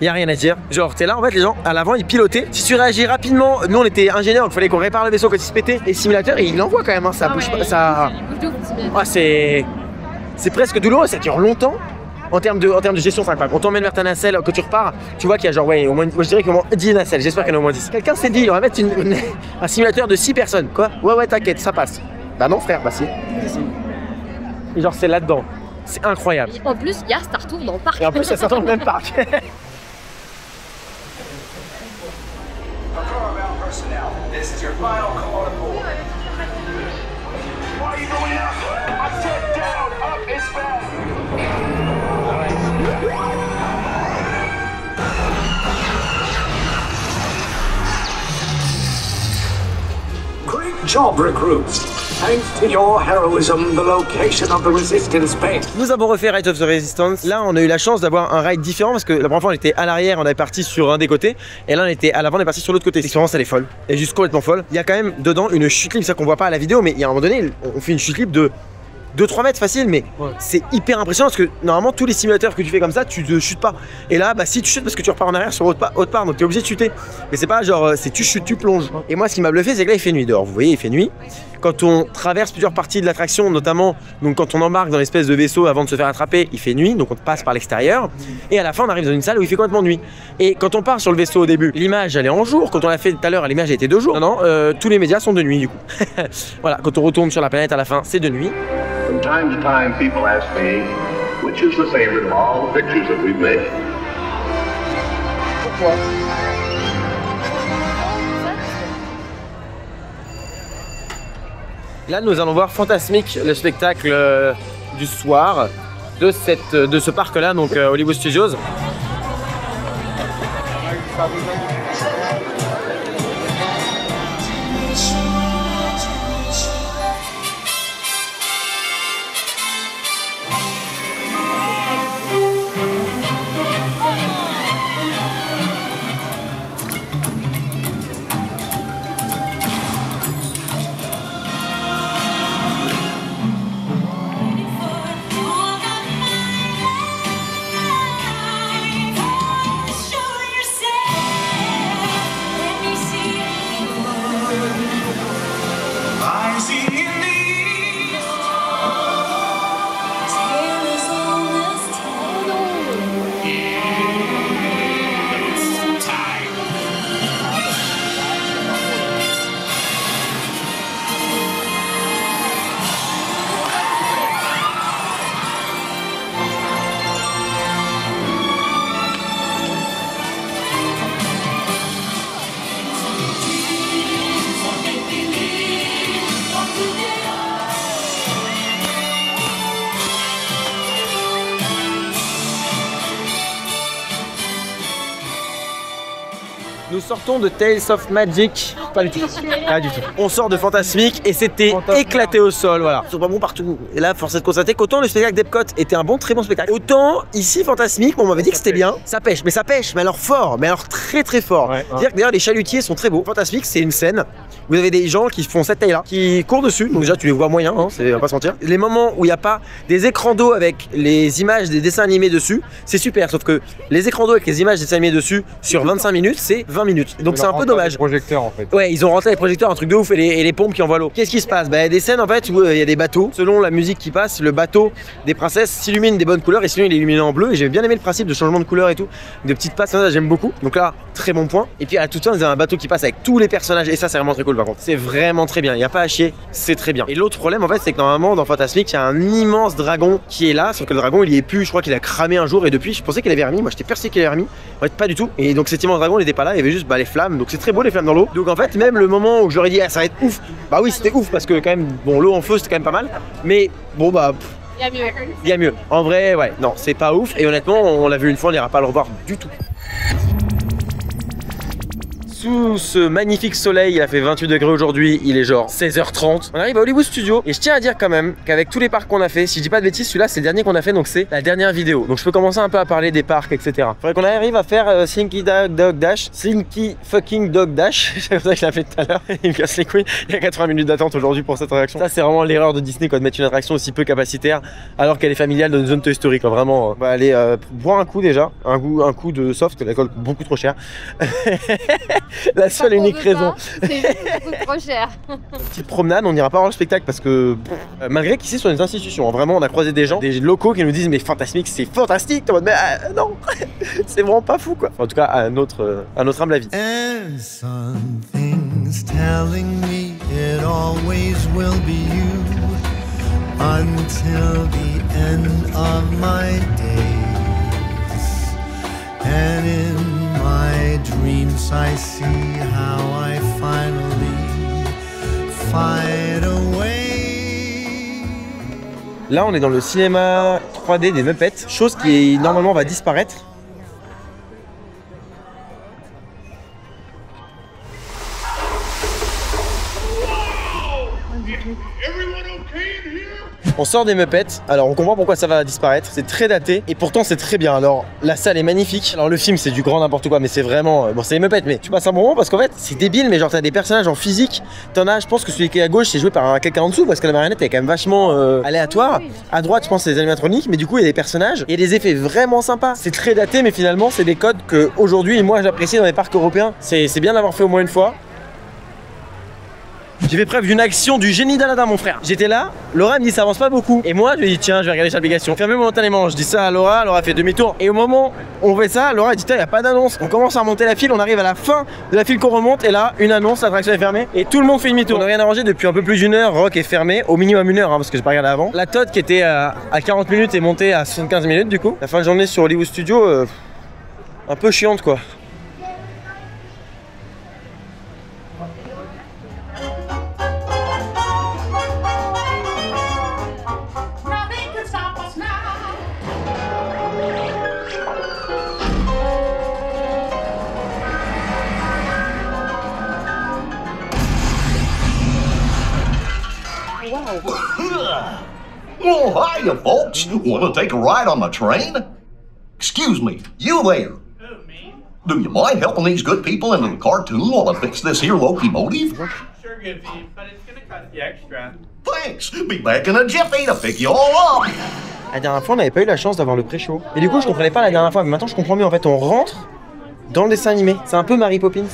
A: il y a rien à dire. Genre, t'es là, en fait, les gens à l'avant, ils pilotaient. Si tu réagis rapidement, nous, on était ingénieurs, il fallait qu'on répare le vaisseau quand il se pétait. Et le simulateur, il l'envoie quand même. Hein, ça bouge pas. Ça. Ah, c'est presque douloureux. Ça dure longtemps. En termes de gestion, c'est incroyable. On t'emmène vers ta nacelle, quand tu repars, tu vois qu'il y a genre, ouais, au moins, moi je dirais qu'il y a au moins 10 nacelles. J'espère qu'il y en a au moins 10. Quelqu'un s'est dit, on va mettre un simulateur de 6 personnes. Quoi? Ouais, t'inquiète, ça passe. Bah non, frère, bah si. Et genre, c'est là-dedans. C'est incroyable.
D: En plus, il y a Star Tour dans le parc.
A: Et en plus, ça sort dans le même parc.
B: Great job, recruits. Thanks to your heroism, the location of the Resistance base.
A: Nous avons refait Ride of the Resistance. Là, on a eu la chance d'avoir un ride différent parce que la première fois, on était à l'arrière, on est parti sur un des côtés. Et là, on était à l'avant, on est parti sur l'autre côté. L'expérience, elle est folle. Elle est juste complètement folle. Il y a quand même dedans une chute libre, ça qu'on voit pas à la vidéo, mais il y a un moment donné, on fait une chute libre de 2-3 mètres facile, mais c'est hyper impressionnant parce que normalement tous les simulateurs que tu fais comme ça, tu ne chutes pas. Et là, bah si tu chutes parce que tu repars en arrière sur haute part, donc tu es obligé de chuter. Mais c'est pas genre, c'est tu chutes, tu plonges. Et moi, ce qui m'a bluffé, c'est que là, il fait nuit dehors. Vous voyez, il fait nuit. Quand on traverse plusieurs parties de l'attraction, notamment donc quand on embarque dans l'espèce de vaisseau avant de se faire attraper, il fait nuit, donc on passe par l'extérieur. Et à la fin, on arrive dans une salle où il fait complètement nuit. Et quand on part sur le vaisseau au début, l'image elle est en jour. Quand on l'a fait tout à l'heure, l'image était de jour. Non, tous les médias sont de nuit du coup. Voilà, quand on retourne sur la planète à la fin, c'est de nuit.
J: From time to time, people ask me, which is the favorite of all the pictures that we've made?
A: Pourquoi? Là, nous allons voir Fantasmic, le spectacle du soir de ce parc-là, donc Hollywood Studios. nous sortons de Tales of Magic. Pas du tout. Pas du tout. On sort de Fantasmic et c'était éclaté au sol, voilà. Ils sont pas bons partout. Et là, force est de constater qu'autant le spectacle d'Epcot était un bon, très bon spectacle, autant ici, Fantasmic, on m'avait dit que c'était bien. Ça pêche, mais alors fort, mais alors très très fort. Ouais, c'est-à-dire que d'ailleurs, les chalutiers sont très beaux. Fantasmic, c'est une scène. Vous avez des gens qui font cette taille-là, qui courent dessus. Donc déjà, tu les vois moyen, hein, on va pas se mentir. Les moments où il n'y a pas des écrans d'eau avec les images des dessins animés dessus, c'est super. Sauf que les écrans d'eau avec les images des dessins animés dessus sur 25 minutes, c'est 20 minutes. Donc c'est un peu dommage.
M: Projecteurs en fait.
A: Ouais, ils ont rentré les projecteurs, un truc de ouf, et les pompes qui envoient l'eau. Qu'est-ce qui se passe? Bah, il y a des scènes en fait où il y a des bateaux. Selon la musique qui passe, le bateau des princesses s'illumine des bonnes couleurs et sinon il est illuminé en bleu. Et j'ai bien aimé le principe de changement de couleur et tout, de petites passes, ça j'aime beaucoup. Donc là, très bon point. Et puis à tout temps, il y a un bateau qui passe avec tous les personnages et ça c'est vraiment très cool par contre. C'est vraiment très bien, il n'y a pas à chier, c'est très bien. Et l'autre problème en fait, c'est que normalement dans Fantasmic, il y a un immense dragon qui est là, sauf que le dragon il y est plus, je crois qu'il a cramé un jour et depuis je pensais qu'il avait remis, moi j'étais persuadé qu'il avait remis. En fait pas du tout. Et donc cet immense dragon il n'était pas là, il y avait juste les flammes. Donc c'est très beau les flammes dans l'eau. Donc en fait même le moment où j'aurais dit ça va être ouf, bah oui c'était ouf parce que quand même bon l'eau en feu c'était quand même pas mal. Mais bon bah
D: il y a mieux.
A: Il y a mieux. En vrai ouais non c'est pas ouf et honnêtement on l'a vu une fois, on n'ira pas le revoir du tout. Sous ce magnifique soleil, il a fait 28 degrés aujourd'hui, il est genre 16h30. On arrive à Hollywood Studios et je tiens à dire quand même qu'avec tous les parcs qu'on a fait, si je dis pas de bêtises, celui-là c'est le dernier qu'on a fait donc c'est la dernière vidéo. Donc je peux commencer un peu à parler des parcs, etc. Faudrait qu'on arrive à faire Slinky Dog Dash, Slinky fucking Dog Dash. C'est comme ça que je l'ai fait tout à l'heure. Il me casse les couilles. Il y a 80 minutes d'attente aujourd'hui pour cette attraction. Ça c'est vraiment l'erreur de Disney quoi, de mettre une attraction aussi peu capacitaire alors qu'elle est familiale dans une zone Toy Story quoi. Vraiment. On va aller boire un coup déjà, un coup de soft, que l'alcool coûte beaucoup trop cher. La seule et unique raison.
D: C'est beaucoup trop cher.
A: Petite promenade, on n'ira pas voir le spectacle parce que malgré qu'ici sont des institutions, vraiment on a croisé des gens, des locaux qui nous disent mais Fantasmic c'est fantastique, en mode mais non, c'est vraiment pas fou quoi. Enfin, en tout cas à notre humble avis.
N: And something's telling me it always will be you until the end of my days. And in my dreams I see how I finally find a way.
A: Là on est dans le cinéma 3D des Muppets, chose qui normalement va disparaître. On sort des Muppets, alors on comprend pourquoi ça va disparaître, c'est très daté et pourtant c'est très bien. Alors la salle est magnifique, alors le film c'est du grand n'importe quoi mais c'est vraiment, bon c'est les Muppets mais tu passes un bon moment parce qu'en fait c'est débile mais genre t'as des personnages en physique, t'en as je pense que celui qui est à gauche c'est joué par quelqu'un en dessous parce que la marionnette est quand même vachement aléatoire, à droite je pense c'est des animatroniques mais du coup il y a des personnages et des effets vraiment sympas. C'est très daté mais finalement c'est des codes que aujourd'hui moi j'apprécie dans les parcs européens, c'est bien d'avoir fait au moins une fois. J'ai fait preuve d'une action du génie d'Aladin mon frère. J'étais là, Laura me dit ça avance pas beaucoup. Et moi je lui dis tiens je vais regarder cette application. Fermez momentanément, je dis ça à Laura, Laura fait demi-tour. Et au moment où on fait ça, Laura dit tiens il n'y a pas d'annonce. On commence à remonter la file, on arrive à la fin de la file qu'on remonte. Et là une annonce, l'attraction est fermée. Et tout le monde fait demi-tour. On n'a rien arrangé depuis un peu plus d'une heure, Rock est fermé. Au minimum une heure hein, parce que j'ai pas regardé avant. La Todd qui était à 40 minutes est montée à 75 minutes du coup. La fin de journée sur Hollywood Studios, un peu chiante quoi.
O: Oh, hiya, folks. Want to take a ride on my train? Excuse me, you there. Do you mind helping these good people into the cartoon while I fix this here locomotive?
H: Sure, Goofy, but it's gonna cost you extra.
O: Thanks. Be back in a jiffy to pick you all up.
A: La dernière fois on n'avait pas eu la chance d'avoir le pré-show. Et du coup je comprenais pas la dernière fois, mais maintenant je comprends mieux en fait, on rentre dans le dessin animé. C'est un peu Mary Poppins.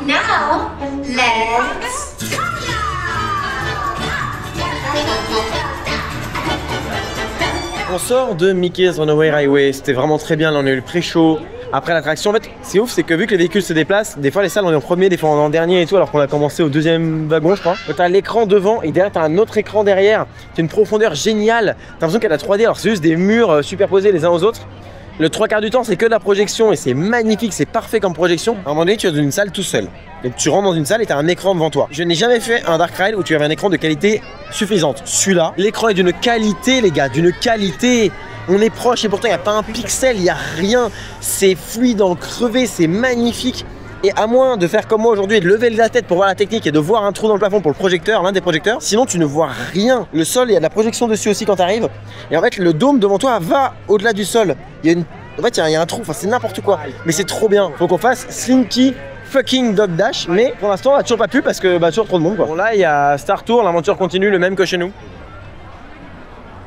C: Now, let's
A: On sort de Mickey's Runaway Railway, c'était vraiment très bien, là on a eu le pré-show. Après l'attraction, en fait, c'est ouf, c'est que vu que les véhicules se déplacent, des fois les salles on est en premier, des fois on est en dernier et tout, alors qu'on a commencé au deuxième wagon, je crois. T'as l'écran devant et derrière t'as un autre écran derrière, qui a une profondeur géniale. T'as l'impression qu'il y a de la 3D, alors c'est juste des murs superposés les uns aux autres. Le 3/4 du temps, c'est que de la projection et c'est magnifique, c'est parfait comme projection. À un moment donné, tu es dans une salle tout seul. Donc tu rentres dans une salle et tu as un écran devant toi. Je n'ai jamais fait un Dark Ride où tu avais un écran de qualité suffisante. Celui-là, l'écran est d'une qualité, les gars, d'une qualité. On est proche et pourtant il n'y a pas un pixel, il n'y a rien. C'est fluide, en crevé, c'est magnifique. Et à moins de faire comme moi aujourd'hui et de lever la tête pour voir la technique et de voir un trou dans le plafond pour le projecteur, l'un des projecteurs, sinon tu ne vois rien. Le sol, il y a de la projection dessus aussi quand tu arrives. Et en fait, le dôme devant toi va au-delà du sol. Il y a une... En fait, il y a un trou, enfin c'est n'importe quoi. Mais c'est trop bien. Faut qu'on fasse Slinky fucking Dog Dash. Mais pour l'instant, on n'a toujours pas pu parce que toujours trop de monde, quoi. Bon, là, il y a Star Tour, l'aventure continue, le même que chez nous.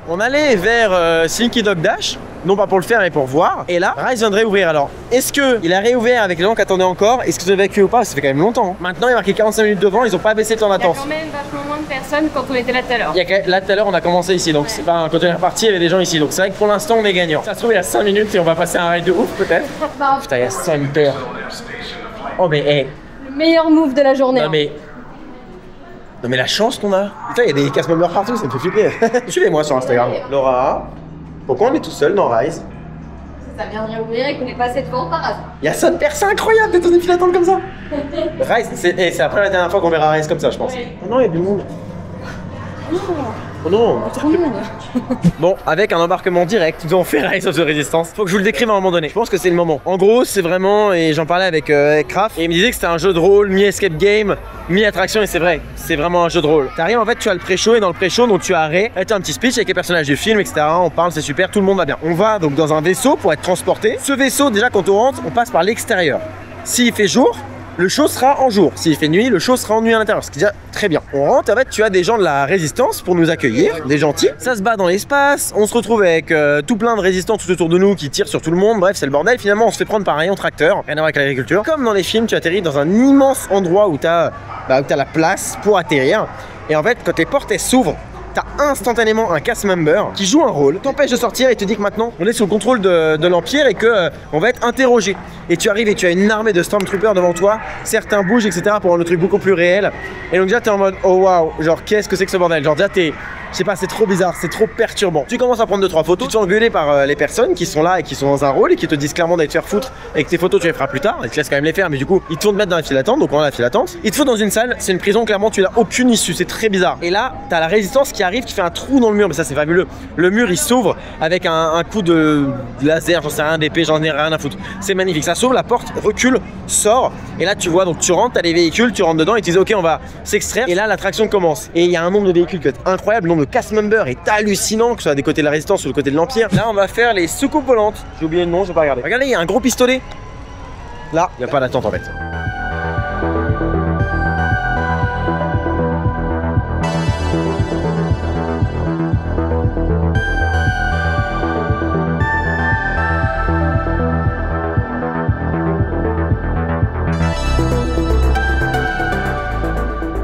A: On allait vers Slinky Dog Dash, non pas pour le faire mais pour voir. Et là, Rise vient de réouvrir. Alors, est-ce qu'il a réouvert avec les gens qui attendaient encore? Est-ce qu'ils ont évacué ou pas? Ça fait quand même longtemps. Hein. Maintenant, il y a marqué 45 minutes devant, ils ont pas baissé le temps d'attente.
D: Il y a quand même vachement moins de personnes quand on était là tout à l'heure.
A: Là tout à l'heure, on a commencé ici, donc c'est pas quand on est reparti, il y avait des gens ici. Donc c'est vrai que pour l'instant, on est gagnant. Ça se trouve, il y a 5 minutes et on va passer un ride de ouf peut-être. Putain, il y a 5 heures. Oh, mais hey.
D: Le meilleur move de la journée.
A: Non, mais. Non mais la chance qu'on a. Putain, il y a des casse-members partout, ça me fait flipper. Suivez-moi sur Instagram. Laura, pourquoi on est tout seul dans Rise?
D: Ça vient de réouvrir et qu'on est passé devant par hasard.
A: Il y a 5 personnes, incroyable d'être dans une file d'attente comme ça. Rise, c'est après la dernière fois qu'on verra Rise comme ça, je pense. Oui. Oh non, il y a du monde. Oh non. Bon, avec un embarquement direct, nous avons fait Rise of the Resistance. Faut que je vous le décrive à un moment donné. Je pense que c'est le moment. En gros, c'est vraiment, et j'en parlais avec Kraft, et il me disait que c'était un jeu de rôle, mi-escape game, mi-attraction, et c'est vrai, c'est vraiment un jeu de rôle. T'arrives, en fait, tu as le pré-show, et dans le pré-show, donc tu as arrêt, tu as un petit speech avec les personnages du film, etc. On parle, c'est super, tout le monde va bien. On va donc dans un vaisseau pour être transporté. Ce vaisseau, déjà, quand on rentre, on passe par l'extérieur. S'il fait jour, le show sera en jour. S'il fait nuit, le show sera en nuit à l'intérieur. Ce qui est déjà très bien. On rentre, en fait, tu as des gens de la résistance pour nous accueillir, des gentils. Ça se bat dans l'espace. On se retrouve avec tout plein de résistants tout autour de nous qui tirent sur tout le monde. Bref, c'est le bordel. Finalement, on se fait prendre par un rayon tracteur. Rien à voir avec l'agriculture. Comme dans les films, tu atterris dans un immense endroit où tu as la place pour atterrir. Et en fait, quand les portes s'ouvrent, t'as instantanément un cast member qui joue un rôle, t'empêche de sortir et te dit que maintenant on est sous le contrôle de l'Empire et que on va être interrogé. Et tu arrives et tu as une armée de Stormtroopers devant toi, certains bougent, etc. pour rendre le truc beaucoup plus réel. Et donc déjà t'es en mode oh waouh, genre qu'est-ce que c'est que ce bordel? Genre déjà t'es, je sais pas, c'est trop bizarre, c'est trop perturbant. Tu commences à prendre 2-3 photos, tu te fais engueuler par les personnes qui sont là et qui sont dans un rôle et qui te disent clairement d'aller te faire foutre et que tes photos tu les feras plus tard. Ils te laissent quand même les faire, mais du coup ils te font te mettre dans la file d'attente, donc on a la file d'attente. Ils te foutent dans une salle, c'est une prison, clairement tu n'as aucune issue, c'est très bizarre. Et là t'as la résistance qui arrive, qui fait un trou dans le mur, mais ça c'est fabuleux. Le mur il s'ouvre avec un coup de laser, j'en sais rien, d'épée, j'en ai rien à foutre. C'est magnifique, ça s'ouvre, la porte recule, sort, et là tu vois, donc tu rentres, t'as les véhicules, tu rentres dedans et tu dis ok on va s'extraire, et là l'attraction commence. Et il y a un nombre de véhicules qui est incroyable, le nombre de cast members est hallucinant, que ce soit des côtés de la résistance ou du côté de l'Empire. Là on va faire les soucoupes volantes, j'ai oublié le nom, je vais pas regarder. Regardez, il y a un gros pistolet. Là, il n'y a pas d'attente en fait.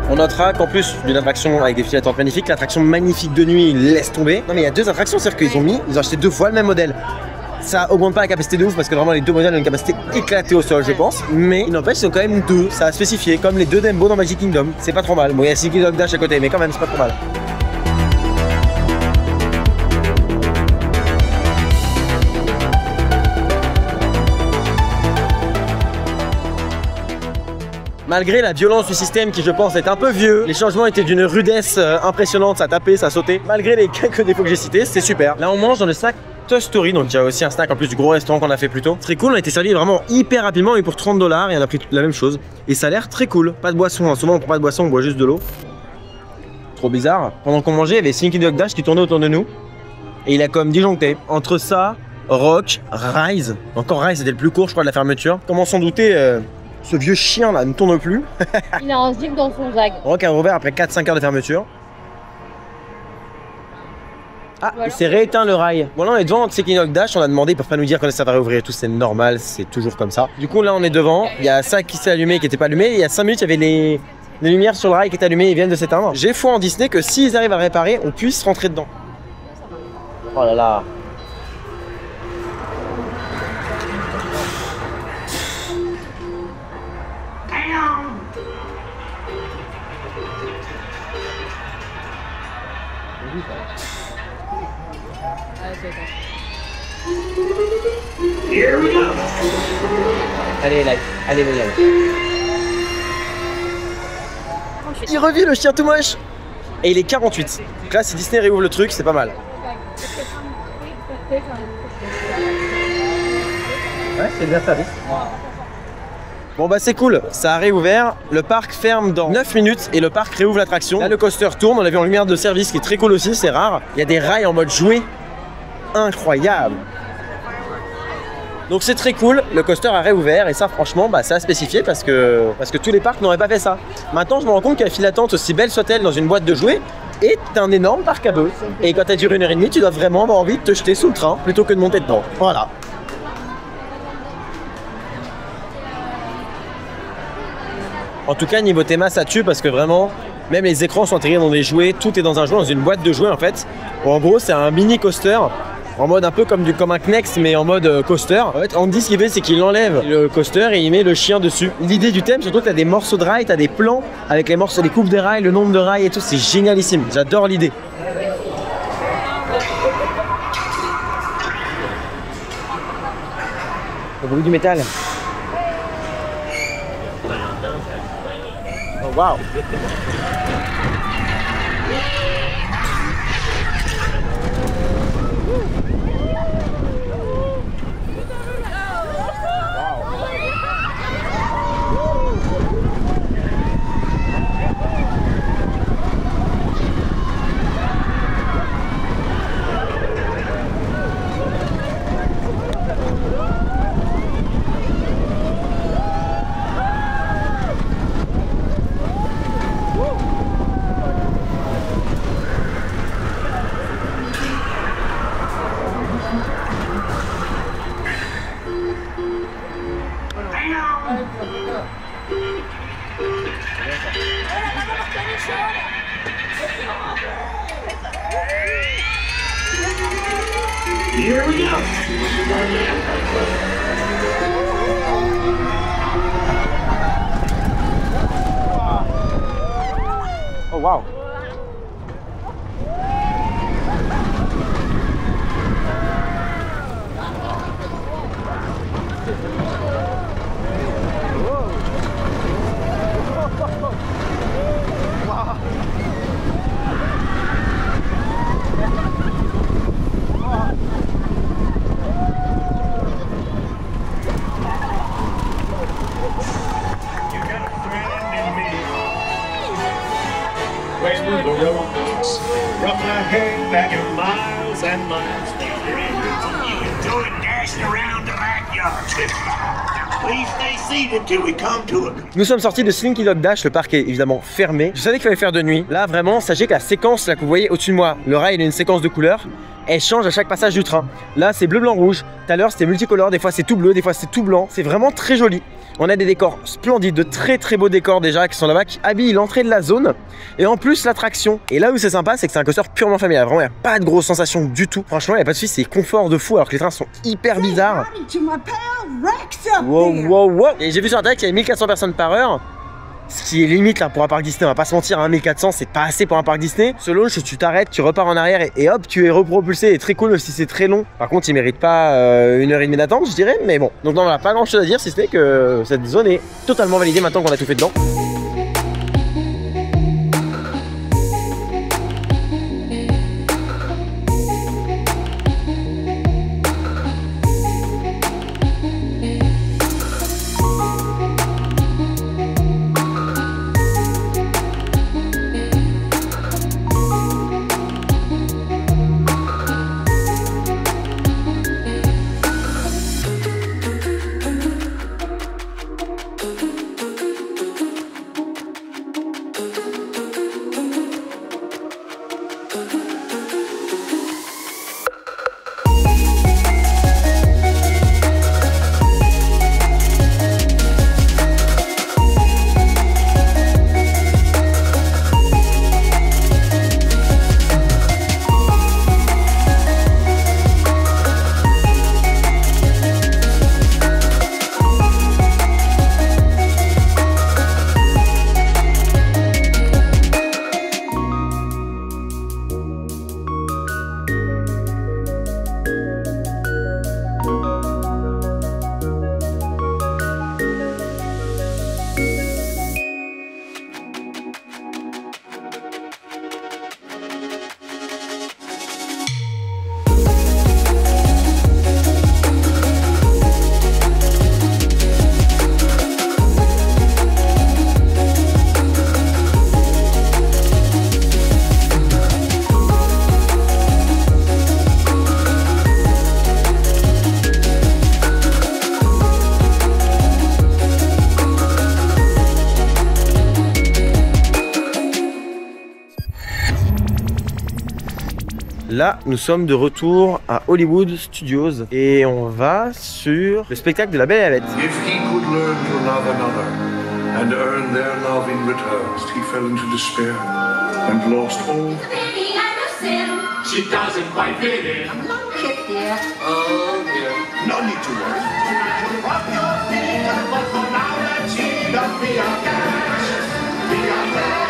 A: On notera qu'en plus d'une attraction avec des files d'attente magnifiques, l'attraction magnifique de nuit, il laisse tomber. Non mais il y a 2 attractions, c'est-à-dire qu'ils ont acheté 2 fois le même modèle. Ça augmente pas la capacité de ouf parce que vraiment les 2 modèles ont une capacité éclatée au sol, je pense. Mais il n'empêche, ils sont quand même 2, ça a spécifié, comme les 2 Dembo dans Magic Kingdom. C'est pas trop mal. Bon, il y a Slinky Dog Dash à côté, mais quand même, c'est pas trop mal. Malgré la violence du système qui je pense est un peu vieux, les changements étaient d'une rudesse impressionnante, ça tapait, ça sautait. Malgré les quelques défauts que j'ai cités, c'est super. Là on mange dans le snack Toy Story, donc il y a aussi un snack en plus du gros restaurant qu'on a fait plus tôt. Très cool, on a été servi vraiment hyper rapidement et pour 30 $ et on a pris la même chose. Et ça a l'air très cool, pas de boisson, hein. Souvent on prend pas de boisson, on boit juste de l'eau. Trop bizarre. Pendant qu'on mangeait, il y avait Slinky Dog Dash qui tournait autour de nous. Et il a comme disjoncté. Entre ça, Rock, Rise, encore Rise c'était le plus court je crois de la fermeture. Comment s'en douter ce vieux chien là ne tourne plus.
D: Il a un zip dans son zag.
A: Rock a rouvert après 4-5 heures de fermeture. Ah, voilà. Il s'est rééteint le rail. Bon là on est devant Slinky Dog Dash, on a demandé, ils peuvent pas nous dire quand ça va réouvrir et tout, c'est normal, c'est toujours comme ça. Du coup là on est devant, il y a ça qui s'est allumé qui était pas allumé, et il y a 5 minutes il y avait les lumières sur le rail qui étaient allumées et viennent de s'éteindre. J'ai foi en Disney que s'ils arrivent à réparer, on puisse rentrer dedans. Oh là là.
B: Here we go.
A: Allez, like, allez, William. Il revit le chien tout moche. Et il est 48. Donc là, si Disney réouvre le truc, c'est pas mal. Ouais, c'est bien servi. Bon bah c'est cool, ça a réouvert, le parc ferme dans 9 minutes et le parc réouvre l'attraction. Là le coaster tourne, on l'a vu en lumière de service qui est très cool aussi, c'est rare. Il y a des rails en mode jouet, incroyable. Donc c'est très cool, le coaster a réouvert et ça franchement bah, c'est à spécifier parce que tous les parcs n'auraient pas fait ça. Maintenant je me rends compte qu'à la file d'attente aussi belle soit-elle dans une boîte de jouets est un énorme parc à bœufs. Et quand t'as duré 1h30, tu dois vraiment avoir envie de te jeter sous le train plutôt que de monter dedans. Voilà. En tout cas, niveau théma, ça tue parce que vraiment, même les écrans sont intégrés dans des jouets, tout est dans un jouet, dans une boîte de jouets en fait. En gros, c'est un mini coaster, en mode un peu comme un Knex, mais en mode coaster. En fait, Andy, ce qu'il fait, c'est qu'il enlève le coaster et il met le chien dessus. L'idée du thème, surtout que t'as des morceaux de rails, t'as des plans avec les morceaux, les coupes des rails, le nombre de rails et tout, c'est génialissime. J'adore l'idée. Le bruit du métal. Oh wow.
B: Here we go.
A: Oh wow.
I: Where the roads rough ahead, back in miles and miles.
B: You enjoyed dashing around the backyard. Please stay seated till we come to it.
A: Nous sommes sortis de Slinky Dog Dash, le parc est évidemment fermé. Je savais qu'il fallait faire de nuit. Là vraiment, sachez que la séquence là, que vous voyez au-dessus de moi, le rail il a une séquence de couleurs. Elle change à chaque passage du train. Là c'est bleu, blanc, rouge. Tout à l'heure c'était multicolore, des fois c'est tout bleu, des fois c'est tout blanc. C'est vraiment très joli. On a des décors splendides, de très très beaux décors déjà qui sont là-bas, qui habillent l'entrée de la zone. Et en plus l'attraction. Et là où c'est sympa, c'est que c'est un coaster purement familial. Vraiment, il n'y a pas de grosse sensation du tout. Franchement, il n'y a pas de soucis, c'est confort de fou alors que les trains sont hyper bizarres. Wow, wow, wow. Et j'ai vu sur internet qu'il y avait 1400 personnes par heure. Ce qui est limite là pour un parc Disney, on va pas se mentir, hein, 1400 c'est pas assez pour un parc Disney. Ce launch, tu t'arrêtes, tu repars en arrière et hop, tu es repropulsé, et très cool même si c'est très long. Par contre, il mérite pas 1h30 d'attente, je dirais, mais bon. Donc non, on n'a pas grand chose à dire si ce n'est que cette zone est totalement validée maintenant qu'on a tout fait dedans. Là, nous sommes de retour à Hollywood Studios et on va sur le spectacle de La Belle et la Bête.
J: If he could learn to love another and earn their love in return, he fell into despair and lost all.
I: She doesn't quite fit in.
J: Oh, dear. No need to worry.
I: Up your feet, but for now, let's eat up the cash. We are blessed.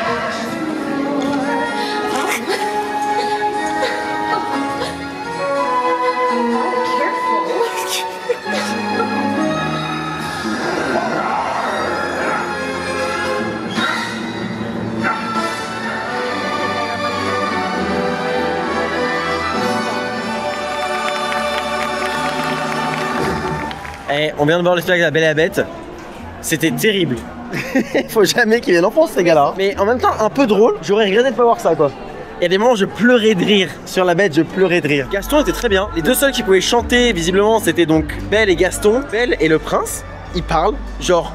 A: Eh, on vient de voir le spectacle de La Belle et la Bête. C'était terrible. Faut jamais qu'ils viennent en France, ces gars-là. Mais en même temps, un peu drôle. J'aurais regretté de pas voir ça, quoi. Il y a des moments où je pleurais de rire. Sur La Bête, je pleurais de rire. Gaston était très bien. Les deux seuls qui pouvaient chanter, visiblement, c'était donc Belle et Gaston. Belle et le prince. Ils parlent, genre...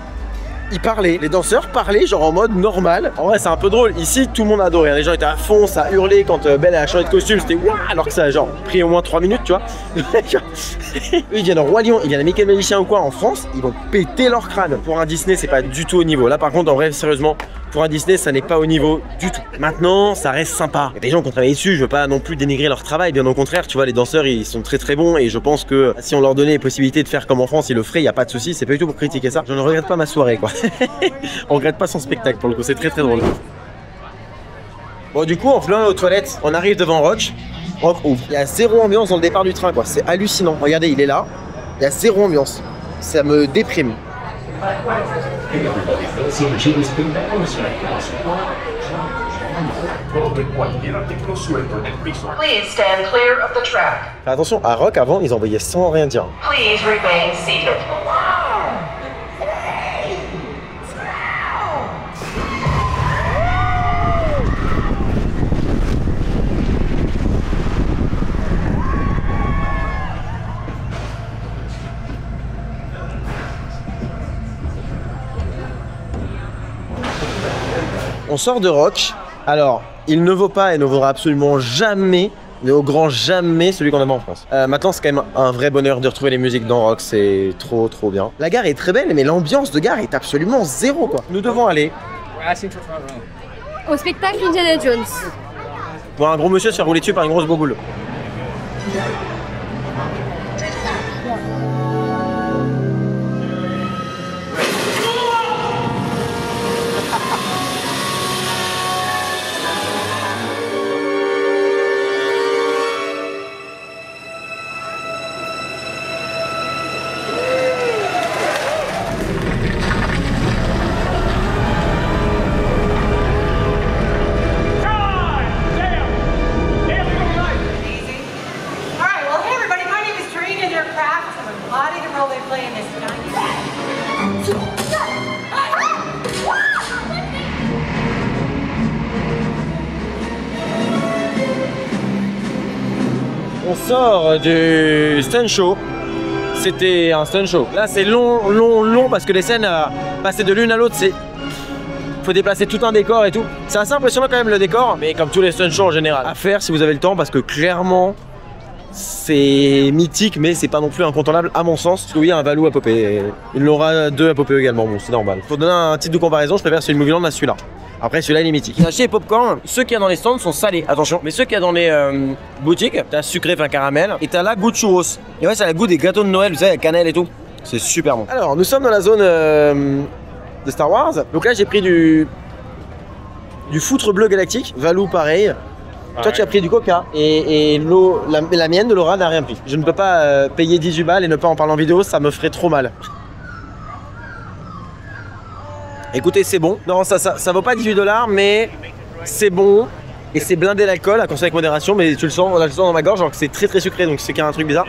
A: Ils parlaient, les danseurs parlaient genre en mode normal. En vrai c'est un peu drôle, ici tout le monde a adoré, les gens étaient à fond, ça a hurlé quand Belle a changé de costume, c'était waouh, alors que ça a genre pris au moins 3 minutes tu vois. Eux ils viennent au Roi Lion, ils viennent à Mickey le Magicien ou quoi en France, ils vont péter leur crâne. Pour un Disney c'est pas du tout au niveau, là par contre en vrai sérieusement, pour un Disney ça n'est pas au niveau du tout. Maintenant ça reste sympa, il y a des gens qui ont travaillé dessus, je veux pas non plus dénigrer leur travail, bien au contraire tu vois les danseurs ils sont très très bons et je pense que si on leur donnait les possibilités de faire comme en France ils le feraient, il n'y a pas de souci, c'est pas du tout pour critiquer ça. Je ne regrette pas ma soirée quoi. On regrette pas son spectacle pour le coup, c'est très très drôle. Bon du coup en venant aux toilettes, on arrive devant Rock. Rock ouvre. Il y a zéro ambiance dans le départ du train quoi, c'est hallucinant. Regardez il est là, il y a zéro ambiance. Ça me déprime.
F: Please stand clear of the track.
A: Fais attention, à Rock avant ils envoyaient sans rien dire.
F: Please remain seated.
A: On sort de Rock, alors il ne vaut pas et ne vaudra absolument jamais, mais au grand jamais celui qu'on avait en France. Maintenant c'est quand même un vrai bonheur de retrouver les musiques dans Rock, c'est trop trop bien. La gare est très belle mais l'ambiance de gare est absolument zéro quoi. Nous devons aller
D: au spectacle Indiana Jones.
A: voir un gros monsieur se faire rouler dessus par une grosse boboule. On sort du stunt show. C'était un stunt show. Là c'est long parce que les scènes à passer de l'une à l'autre c'est... Faut déplacer tout un décor et tout. C'est assez impressionnant quand même le décor, mais comme tous les stunt shows en général. À faire si vous avez le temps parce que clairement c'est mythique mais c'est pas non plus incontournable à mon sens. Parce que oui, un Valou à Popeye. Il aura 2 à Popeye également, bon c'est normal. Pour donner un titre de comparaison, je préfère celui de Movieland à celui-là. Après celui-là il est mythique. J'ai acheté les popcorn, ceux qu'il y a dans les stands sont salés, attention. Mais ceux qu'il y a dans les boutiques, t'as sucré, enfin caramel, et t'as là goût de churros. Et ouais, ça a le goût des gâteaux de Noël, vous savez, avec cannelle et tout. C'est super bon. Alors, nous sommes dans la zone de Star Wars. Donc là j'ai pris du foutre bleu galactique, Valou pareil. Toi tu as pris du coca et l'eau, la mienne de Laura n'a rien pris. Je ne peux pas payer 18 balles et ne pas en parler en vidéo, ça me ferait trop mal. Écoutez, c'est bon. Non, ça vaut pas 18 $, mais c'est bon. Et c'est blindé d'alcool, à consommer avec modération, mais tu le sens, on a le sens dans ma gorge, alors que c'est très très sucré, donc c'est qu'il y a un truc bizarre.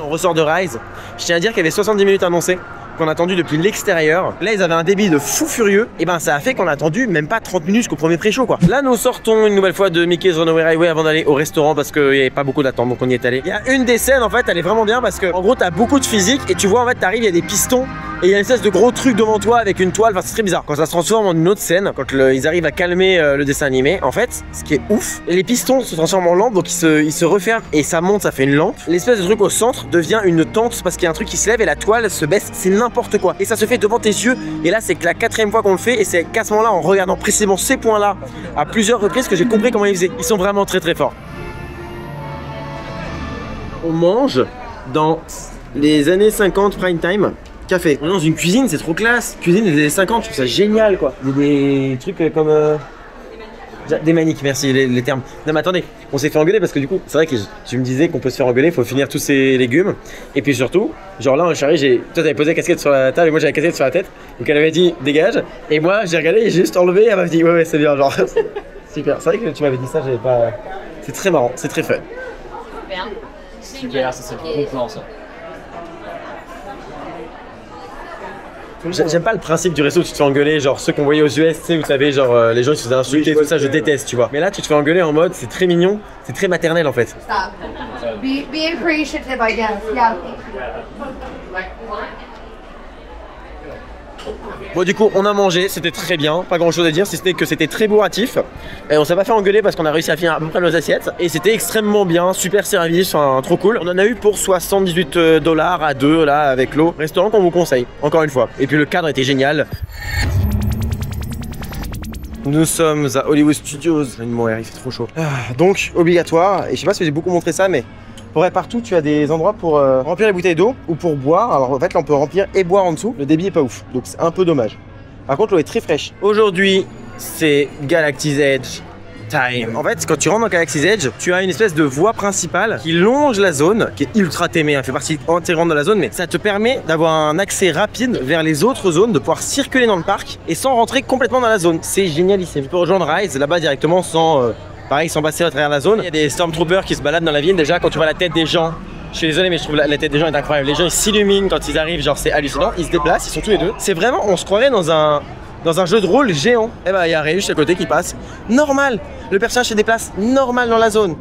A: On ressort de Rise. Je tiens à dire qu'il y avait 70 minutes annoncées, qu'on a attendu depuis l'extérieur. Là, ils avaient un débit de fou furieux, et ben ça a fait qu'on a attendu même pas 30 minutes jusqu'au premier pré-show, quoi. Là, nous sortons une nouvelle fois de Mickey's Runaway Railway avant d'aller au restaurant parce qu'il n'y avait pas beaucoup d'attente, donc on y est allé. Il y a une des scènes, en fait, elle est vraiment bien parce que, en gros, t'as beaucoup de physique, et tu vois, en fait, t'arrives, il y a des pistons et il y a une espèce de gros truc devant toi avec une toile, enfin c'est très bizarre. Quand ça se transforme en une autre scène, quand ils arrivent à calmer le dessin animé, en fait, ce qui est ouf, les pistons se transforment en lampe, donc ils se referment et ça monte, ça fait une lampe. L'espèce de truc au centre devient une tente parce qu'il y a un truc qui se lève et la toile se baisse, c'est n'importe quoi. Et ça se fait devant tes yeux, et là c'est la 4e fois qu'on le fait, et c'est qu'à ce moment-là, en regardant précisément ces points-là, à plusieurs reprises, que j'ai compris comment ils faisaient. Ils sont vraiment très très forts. On mange dans les années 50 prime time. Café. On est dans une cuisine, c'est trop classe. Cuisine des années 50, je trouve ça génial quoi. Il y a des trucs comme des maniques, merci les termes. Non mais attendez, on s'est fait engueuler parce que du coup, c'est vrai que tu me disais qu'on peut se faire engueuler, il faut finir tous ces légumes. Et puis surtout, genre là, en charrie, toi t'avais posé la casquette sur la table et moi j'avais la casquette sur la tête. Donc elle avait dit dégage. Et moi j'ai regardé et j'ai juste enlevé et elle m'a dit ouais c'est bien, genre super. C'est vrai que tu m'avais dit ça, j'avais pas. C'est très marrant, c'est très fun.
H: Super, ça c'est trop plan ça.
A: J'aime pas le principe du resto où tu te fais engueuler, genre ceux qu'on voyait aux US, tu sais, où t'avais genre les gens qui se faisaient insulter, tout ça, je déteste, tu vois. Mais là, tu te fais engueuler en mode, c'est très mignon, c'est très maternel en fait.
D: Stop. Be appreciative, I guess. Yeah.
A: Bon du coup on a mangé, c'était très bien, pas grand chose à dire si c'était que c'était très bourratif. Et on s'est pas fait engueuler parce qu'on a réussi à finir à peu près nos assiettes. Et c'était extrêmement bien, super service, enfin trop cool. On en a eu pour 78 $ à 2 là avec l'eau. Restaurant qu'on vous conseille, encore une fois. Et puis le cadre était génial. Nous sommes à Hollywood Studios. Mon air, il fait trop chaud. Donc obligatoire, et je sais pas si j'ai beaucoup montré ça mais pour être partout, tu as des endroits pour remplir les bouteilles d'eau ou pour boire. Alors en fait, là, on peut remplir et boire en dessous. Le débit est pas ouf, donc c'est un peu dommage. Par contre, l'eau est très fraîche. Aujourd'hui, c'est Galaxy's Edge time. En fait, quand tu rentres dans Galaxy's Edge, tu as une espèce de voie principale qui longe la zone, qui est ultra témée, hein, fait partie intégrante de la zone, mais ça te permet d'avoir un accès rapide vers les autres zones, de pouvoir circuler dans le parc et sans rentrer complètement dans la zone. C'est génialissime. Tu peux rejoindre Rise là-bas directement sans... pareil, ils sont passés à travers la zone. Il y a des Stormtroopers qui se baladent dans la ville. Déjà, quand tu vois la tête des gens, je suis désolé, mais je trouve la tête des gens est incroyable. Les gens, ils s'illuminent quand ils arrivent, genre c'est hallucinant. Ils se déplacent, ils sont tous les deux. C'est vraiment, on se croirait dans un jeu de rôle géant. Et bah, il y a Réus à côté qui passe. Normal. Le personnage se déplace normal dans la zone.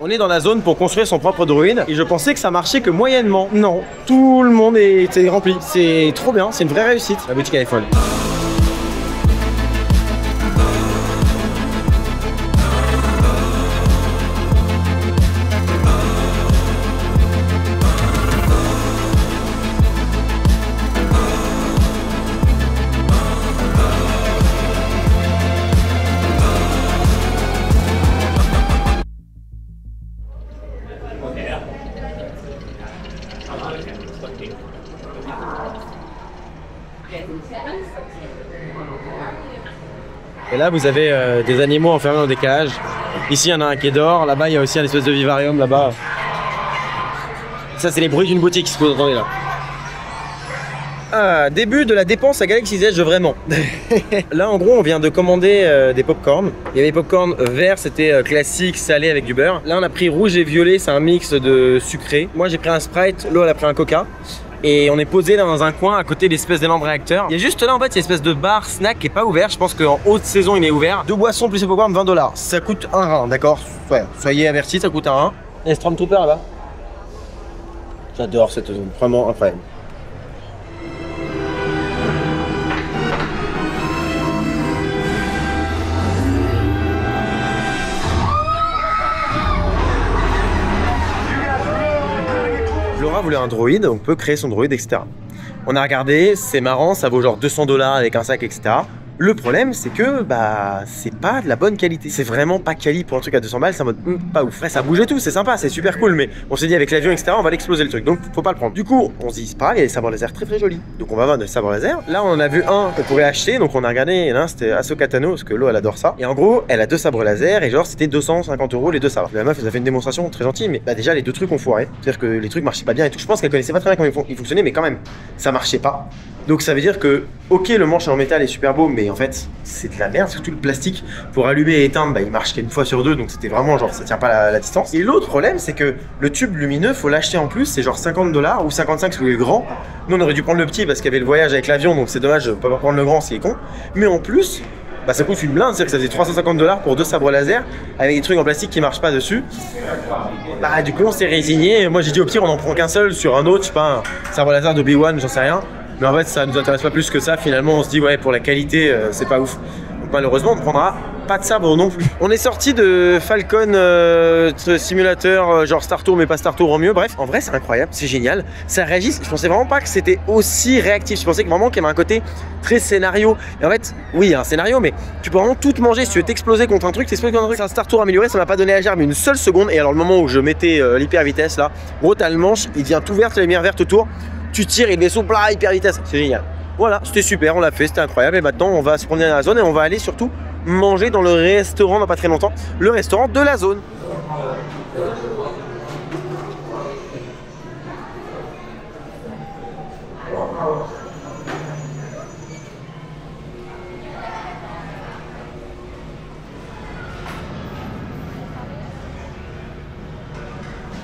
A: On est dans la zone pour construire son propre droïde et je pensais que ça marchait que moyennement. Non, tout le monde était rempli. C'est trop bien, c'est une vraie réussite. La boutique elle est folle. Et là, vous avez des animaux enfermés dans des cages. Ici, il y en a un qui est dehors. Là-bas, il y a aussi un espèce de vivarium là-bas. Ça, c'est les bruits d'une boutique, ce que vous entendez là. Ah, début de la dépense à Galaxy's Edge, vraiment. Là, en gros, on vient de commander des pop-corn. Il y avait des pop-corn verts, c'était classique, salé avec du beurre. Là, on a pris rouge et violet, c'est un mix de sucré. Moi, j'ai pris un Sprite, l'eau, elle a pris un Coca. Et on est posé là dans un coin à côté de l'espèce d'élan de réacteur. Il y a juste là en fait, il y a une espèce de bar snack qui est pas ouvert. Je pense qu'en haute saison il est ouvert. 2 boissons plus le popcorn, 20 $. Ça coûte un rein, d'accord? Ouais, soyez avertis, ça coûte un rein. Il y a Stormtrooper là-bas. J'adore cette zone, vraiment incroyable. Laura voulait un droïde, on peut créer son droïde, etc. On a regardé, c'est marrant, ça vaut genre 200 $ avec un sac, etc. Le problème, c'est que bah c'est pas de la bonne qualité. C'est vraiment pas quali pour un truc à 200 balles, c'est en mode pas ouf. Après, ça bouge et tout, c'est sympa, c'est super cool, mais on s'est dit avec l'avion, etc., on va l'exploser le truc, donc faut pas le prendre. Du coup, on se dit, c'est pas grave, il y a des sabres laser très jolis. Donc on va vendre des sabres laser. Là, on en a vu un qu'on pourrait acheter, donc on a regardé, et là, c'était Ahsoka Tano, parce que l'eau, elle adore ça. Et en gros, elle a 2 sabres laser, et genre, c'était 250 € les 2 sabres. La meuf, elle a fait une démonstration très gentille, mais bah déjà, les 2 trucs ont foiré. C'est-à-dire que les trucs marchaient pas bien et tout. Je pense qu'elle connaissait pas très bien comment ils fonctionnaient, mais quand même, ça marchait pas. Donc ça veut dire que, ok, le manche en métal est super beau, mais en fait, c'est de la merde, surtout le plastique. Pour allumer et éteindre, bah, il marche qu'une fois sur 2, donc c'était vraiment genre, ça tient pas la distance. Et l'autre problème, c'est que le tube lumineux, faut l'acheter en plus, c'est genre 50 $ ou 55 si vous voulez le grand. Nous, on aurait dû prendre le petit parce qu'il y avait le voyage avec l'avion, donc c'est dommage de pas prendre le grand, c'est con. Mais en plus, bah, ça coûte une blinde, c'est-à-dire que ça faisait 350 $ pour 2 sabres laser avec des trucs en plastique qui marchent pas dessus. Bah, du coup, on s'est résigné. Moi, j'ai dit au pire, on en prend qu'un seul sur un autre, je sais pas, un sabre laser d'Obi-Wan, j'en sais rien. Mais en fait, ça nous intéresse pas plus que ça. Finalement, on se dit, ouais, pour la qualité, c'est pas ouf. Donc, malheureusement, on ne prendra pas de sabre non plus. On est sorti de Falcon Simulator, genre Star Tour, mais pas Star Tour en mieux. Bref, en vrai, c'est incroyable, c'est génial. Ça réagit. Je pensais vraiment pas que c'était aussi réactif. Je pensais que vraiment qu'il y avait un côté très scénario. Et en fait, oui, il y a un scénario, mais tu peux vraiment tout te manger. Si tu veux t'exploser contre un truc, t'exploses contre un truc. C'est un Star Tour amélioré, ça m'a pas donné à germe une seule seconde. Et alors, le moment où je mettais l'hyper vitesse là, gros, t'as le manche, il devient tout vert, la lumière verte autour. Tu tires et le vaisseau, blah, hyper vitesse. C'est génial. Voilà, c'était super, on l'a fait, c'était incroyable. Et maintenant, on va se promener dans la zone et on va aller surtout manger dans le restaurant dans pas très longtemps. Le restaurant de la zone.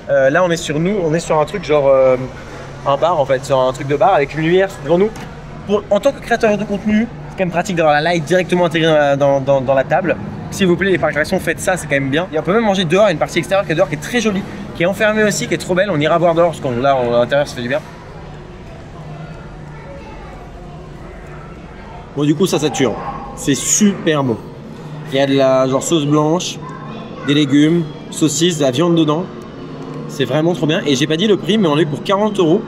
A: Là, on est sur un truc genre un bar en fait, sur un truc de bar avec une lumière devant nous. En tant que créateur de contenu, c'est quand même pratique d'avoir la light directement intégrée dans la table. S'il vous plaît, les parcs d'attractions, faites ça, c'est quand même bien. Et on peut même manger dehors, il y a une partie extérieure qui est dehors, qui est très jolie, qui est enfermée aussi, qui est trop belle. On ira voir dehors parce qu'on là, à l'intérieur, ça fait du bien. Bon, du coup, ça tue. C'est super bon. Il y a de la genre sauce blanche, des légumes, saucisses, de la viande dedans. C'est vraiment trop bien. Et j'ai pas dit le prix, mais on l'a eu pour 40 €.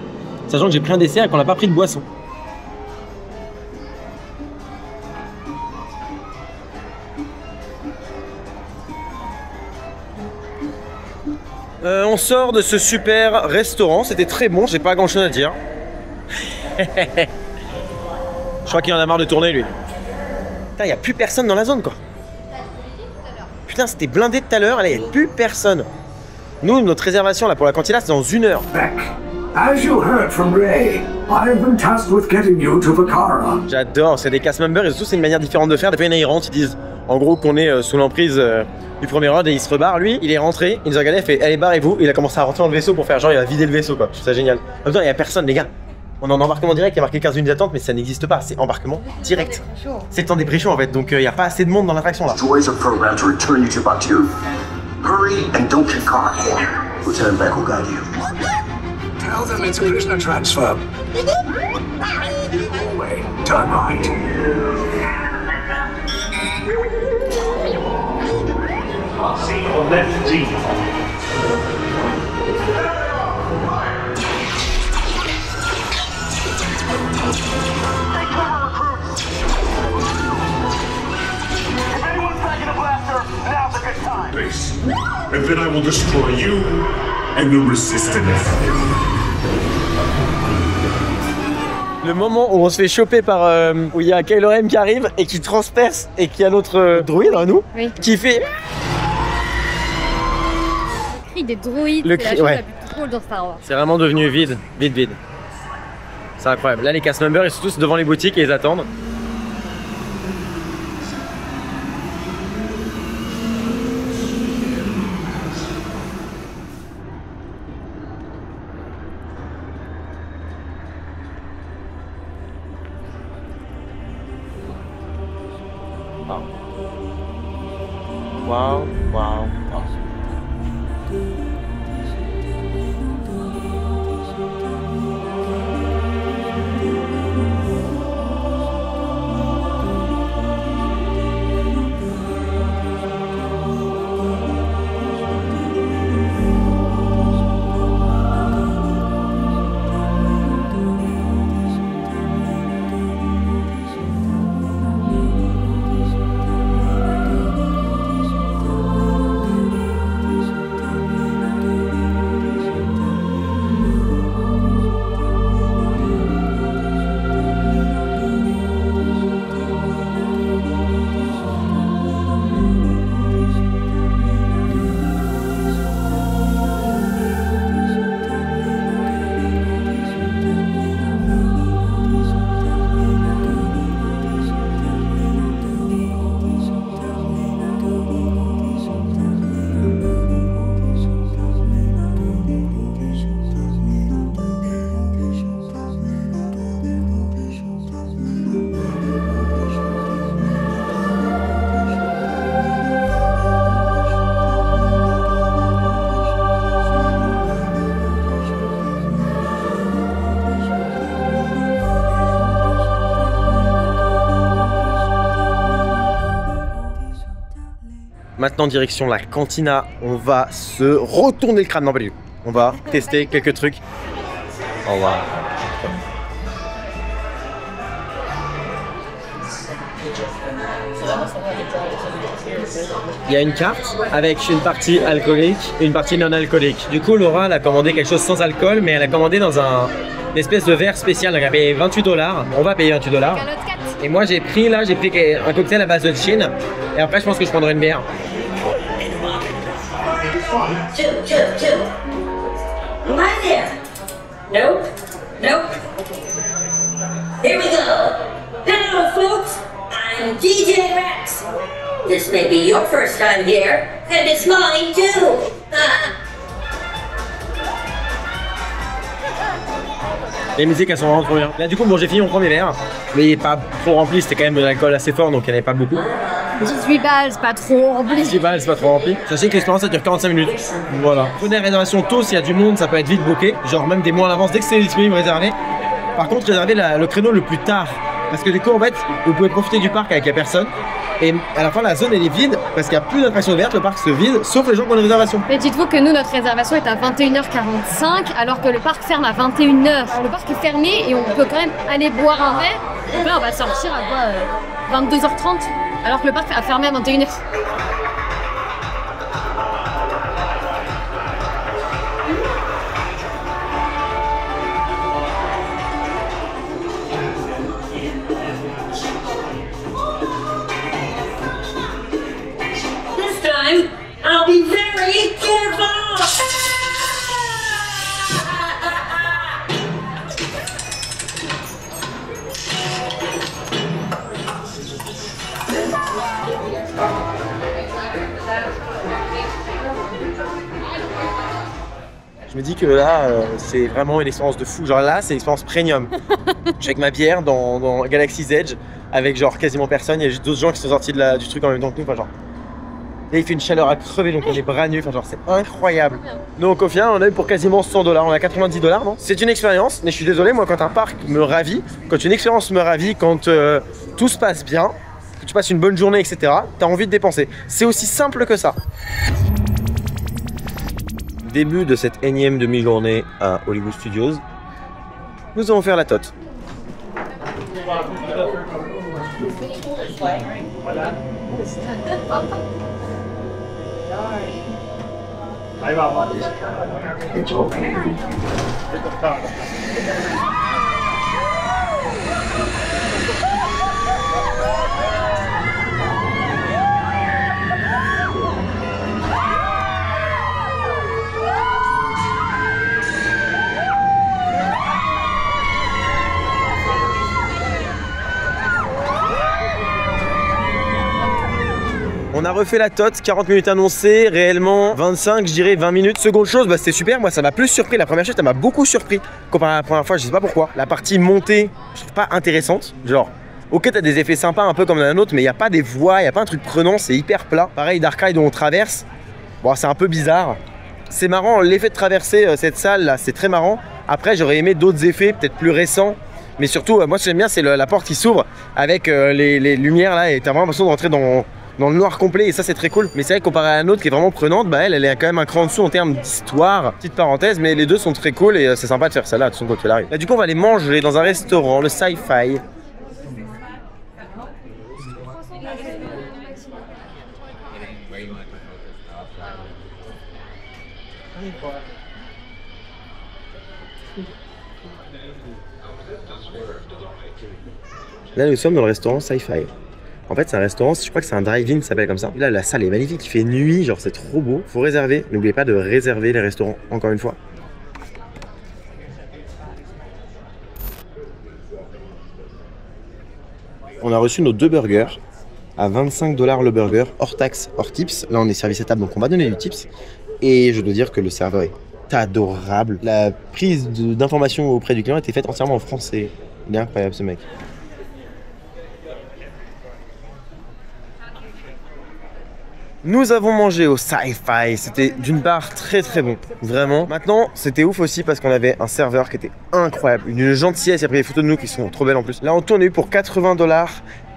A: Sachant que j'ai pris un dessert et qu'on n'a pas pris de boisson. On sort de ce super restaurant, c'était très bon, j'ai pas grand chose à dire. Je crois qu'il en a marre de tourner lui. Putain, il n'y a plus personne dans la zone quoi. Putain, c'était blindé tout à l'heure, là il n'y a plus personne. Nous, notre réservation là pour la cantina, c'est dans 1 heure.
B: As you heard from Rey, I've been tasked with getting you to Vakara.
A: J'adore, c'est des cast members et surtout c'est une manière différente de faire. Des fois, il y en a, ils rentrent, ils disent en gros qu'on est sous l'emprise du premier ordre et il se rebarre. Lui, il est rentré, il nous a regardé, il fait allez, barrez-vous. Il a commencé à rentrer dans le vaisseau pour faire genre, il a vidé le vaisseau quoi. Je trouve ça génial. En même temps, il n'y a personne, les gars. On est en embarquement direct, il y a marqué 15 minutes d'attente, mais ça n'existe pas. C'est embarquement direct. C'est le temps des pré-shows en fait, donc il n'y a pas assez de monde dans l'attraction là.
G: Droids are programmed to return you to Batuu. Hurry and don't get caught. Lieutenant Beck will guide you.
B: Tell them it's a prisoner transfer. Wait, turn right.
E: See your left, G.
J: Base, and then I will destroy you and the Resistance.
A: Le moment où on se fait choper par... où il y a Kylo Ren qui arrive et qui transperce et qui a notre droïde à nous qui fait...
M: Le cri des droïdes,
A: Le
M: c'est la
A: cri,
M: chose
A: ouais.
M: la plus drôle dans Star Wars.
A: C'est vraiment devenu vide. C'est incroyable. Là les cast members ils sont tous devant les boutiques et ils attendent. Wow, wow, wow. Maintenant direction la cantina, on va se retourner le crâne, non pas du tout. On va tester quelques trucs. Au revoir. Il y a une carte avec une partie alcoolique et une partie non alcoolique. Du coup Laura elle a commandé quelque chose sans alcool mais elle a commandé dans une espèce de verre spécial, donc elle a payé $28. On va payer $28. Et moi j'ai pris un cocktail à base de gin et après je pense que je prendrai une bière.
P: Hi there. Nope. Nope. Here we go. Hello, folks. I'm DJ Rex. This may be your first time here, and it's mine too.
A: Les musiques elles sont vraiment trop bien. Là du coup bon j'ai fini mon premier verre, mais il est pas trop rempli, c'était quand même de l'alcool assez fort donc il n'y en avait pas beaucoup.
M: 18 balles, c'est pas trop rempli.
A: 18 balles, c'est pas trop rempli. Sachez que l'expérience ça dure 45 minutes. Voilà. Prenez la réservation tôt, s'il y a du monde, ça peut être vite booké. Genre même des mois à l'avance, dès que c'est disponible, réservé. Par contre, réservez le créneau le plus tard. Parce que du coup, en fait, vous pouvez profiter du parc avec la personne. Et à la fin, la zone elle est vide parce qu'il n'y a plus d'attractions ouvertes, le parc se vide, sauf les gens qui ont une réservation.
M: Mais dites-vous que nous, notre réservation est à 21h45, alors que le parc ferme à 21h. Le parc est fermé et on peut quand même aller boire un verre. Donc là, on va sortir à quoi 22h30, alors que le parc a fermé à 21h.
P: I'll be very careful!
A: Je me dis que là, c'est vraiment une expérience de fou. Genre là, c'est une expérience premium. Je suis avec ma bière dans Galaxy's Edge, avec genre quasiment personne. Il y a juste d'autres gens qui sont sortis du truc en même temps que nous. Enfin, genre. Là, il fait une chaleur à crever, donc on est bras nus. Enfin, genre, c'est incroyable. Donc, au final, on a eu pour quasiment $100. On a $90, non? C'est une expérience, mais je suis désolé, moi, quand un parc me ravit, quand une expérience me ravit, quand tout se passe bien, que tu passes une bonne journée, etc., t'as envie de dépenser. C'est aussi simple que ça. Début de cette énième demi-journée à Hollywood Studios, nous allons faire la tote. On a refait la tote, 40 minutes annoncées, réellement 25, je dirais 20 minutes. Seconde chose, bah c'était super, moi ça m'a plus surpris. La première chose, ça m'a beaucoup surpris comparé à la première fois, je sais pas pourquoi. La partie montée, je trouve pas intéressante. Genre, ok, t'as des effets sympas un peu comme dans la nôtre, mais il n'y a pas des voies, il n'y a pas un truc prenant, c'est hyper plat. Pareil, Dark Ride où on traverse, bon, c'est un peu bizarre. C'est marrant, l'effet de traverser cette salle là, c'est très marrant. Après, j'aurais aimé d'autres effets, peut-être plus récents. Mais surtout, moi ce que j'aime bien, c'est la porte qui s'ouvre avec les lumières là, et t'as vraiment l'impression de rentrer dans le noir complet, et ça c'est très cool. Mais c'est vrai que comparé à la nôtre qui est vraiment prenante, bah elle est quand même un cran en dessous en termes d'histoire. Petite parenthèse, mais les deux sont très cool et c'est sympa de faire ça là, de toute façon, quoi qu'il arrive. Là du coup, on va aller manger dans un restaurant, le Sci-Fi. Là nous sommes dans le restaurant Sci-Fi. En fait c'est un restaurant, je crois que c'est un drive-in, ça s'appelle comme ça. Là la salle est magnifique, il fait nuit, genre c'est trop beau. Faut réserver, n'oubliez pas de réserver les restaurants, encore une fois. On a reçu nos 2 burgers à 25 $ le burger, hors taxe, hors tips. Là on est servi à table, donc on va donner du tips. Et je dois dire que le serveur est adorable. La prise d'information auprès du client était faite entièrement en français. Il est incroyable ce mec. Nous avons mangé au Sci-Fi, c'était d'une part très très bon, vraiment. Maintenant, c'était ouf aussi parce qu'on avait un serveur qui était incroyable, une gentillesse, il a pris des photos de nous qui sont trop belles en plus. Là, en tout, on a eu pour 80 $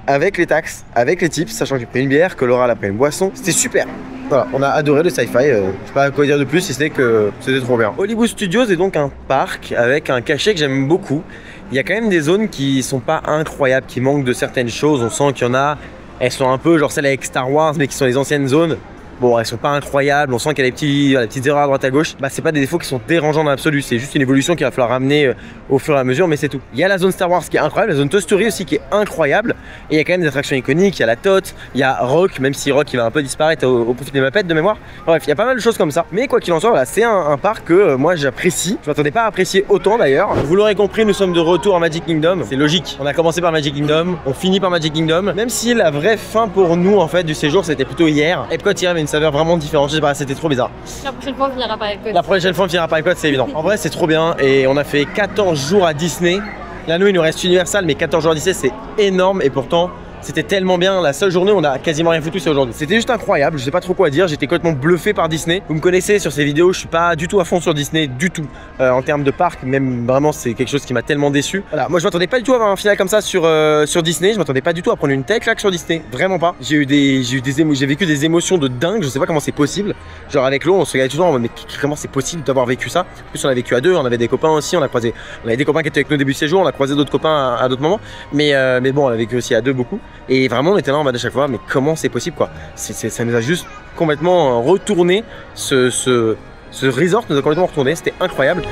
A: avec les taxes, avec les tips, sachant qu'il a pris une bière, que Laura a pris une boisson. C'était super. Voilà, on a adoré le Sci-Fi, je sais pas quoi dire de plus si ce n'est que c'était trop bien. Hollywood Studios est donc un parc avec un cachet que j'aime beaucoup. Il y a quand même des zones qui sont pas incroyables, qui manquent de certaines choses, on sent qu'il y en a. Elles sont un peu genre celles avec Star Wars, mais qui sont les anciennes zones. Bon, elles sont pas incroyables, on sent qu'il y a des petites erreurs à droite à gauche. Bah, c'est pas des défauts qui sont dérangeants dans l'absolu, c'est juste une évolution qu'il va falloir amener au fur et à mesure, mais c'est tout. Il y a la zone Star Wars qui est incroyable, la zone Toy Story aussi qui est incroyable. Et il y a quand même des attractions iconiques, il y a la Tote, il y a Rock, même si Rock il va un peu disparaître au profit des Muppets de mémoire. Bref, il y a pas mal de choses comme ça. Mais quoi qu'il en soit, voilà, c'est un parc que moi j'apprécie. Je m'attendais pas à apprécier autant d'ailleurs. Vous l'aurez compris, nous sommes de retour à Magic Kingdom. C'est logique. On a commencé par Magic Kingdom, on finit par Magic Kingdom. Même si la vraie fin pour nous en fait du séjour c'était plutôt hier. Epcot hier avait une saveur vraiment différente. Je sais pas, c'était trop bizarre.
M: La prochaine fois on finira par Epcot.
A: La prochaine fois on finira par Epcot, c'est évident. En vrai c'est trop bien et on a fait 14 jours à Disney. Là nous il nous reste Universal, mais 14 jours à Disney c'est énorme et pourtant c'était tellement bien. La seule journée où on a quasiment rien foutu, c'est aujourd'hui. C'était juste incroyable, je sais pas trop quoi dire, j'étais complètement bluffé par Disney. Vous me connaissez sur ces vidéos, je suis pas du tout à fond sur Disney, du tout. En termes de parc, même vraiment c'est quelque chose qui m'a tellement déçu. Voilà, moi je m'attendais pas du tout à avoir un final comme ça sur Disney, je m'attendais pas du tout à prendre une telle claque sur Disney, vraiment pas. J'ai vécu des émotions de dingue, je sais pas comment c'est possible. Genre avec l'eau, on se regardait toujours en mode mais comment c'est possible d'avoir vécu ça. En plus on a vécu à deux, on avait des copains aussi, on avait des copains qui étaient avec nous au début de séjour, on a croisé d'autres copains à d'autres moments. Mais bon, on a vécu aussi à deux beaucoup. Et vraiment on était là en mode à chaque fois, mais comment c'est possible quoi. Ça nous a juste complètement retourné, ce resort nous a complètement retourné, c'était incroyable.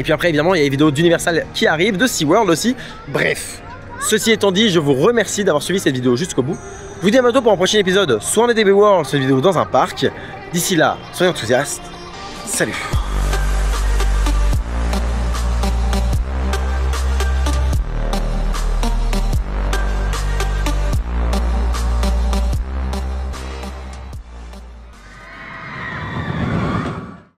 A: Et puis après évidemment il y a les vidéos d'Universal qui arrivent, de SeaWorld aussi. Bref, ceci étant dit, je vous remercie d'avoir suivi cette vidéo jusqu'au bout. Je vous dis à bientôt pour un prochain épisode, soit en DB World, soit une vidéo dans un parc. D'ici là, soyez enthousiastes. Salut!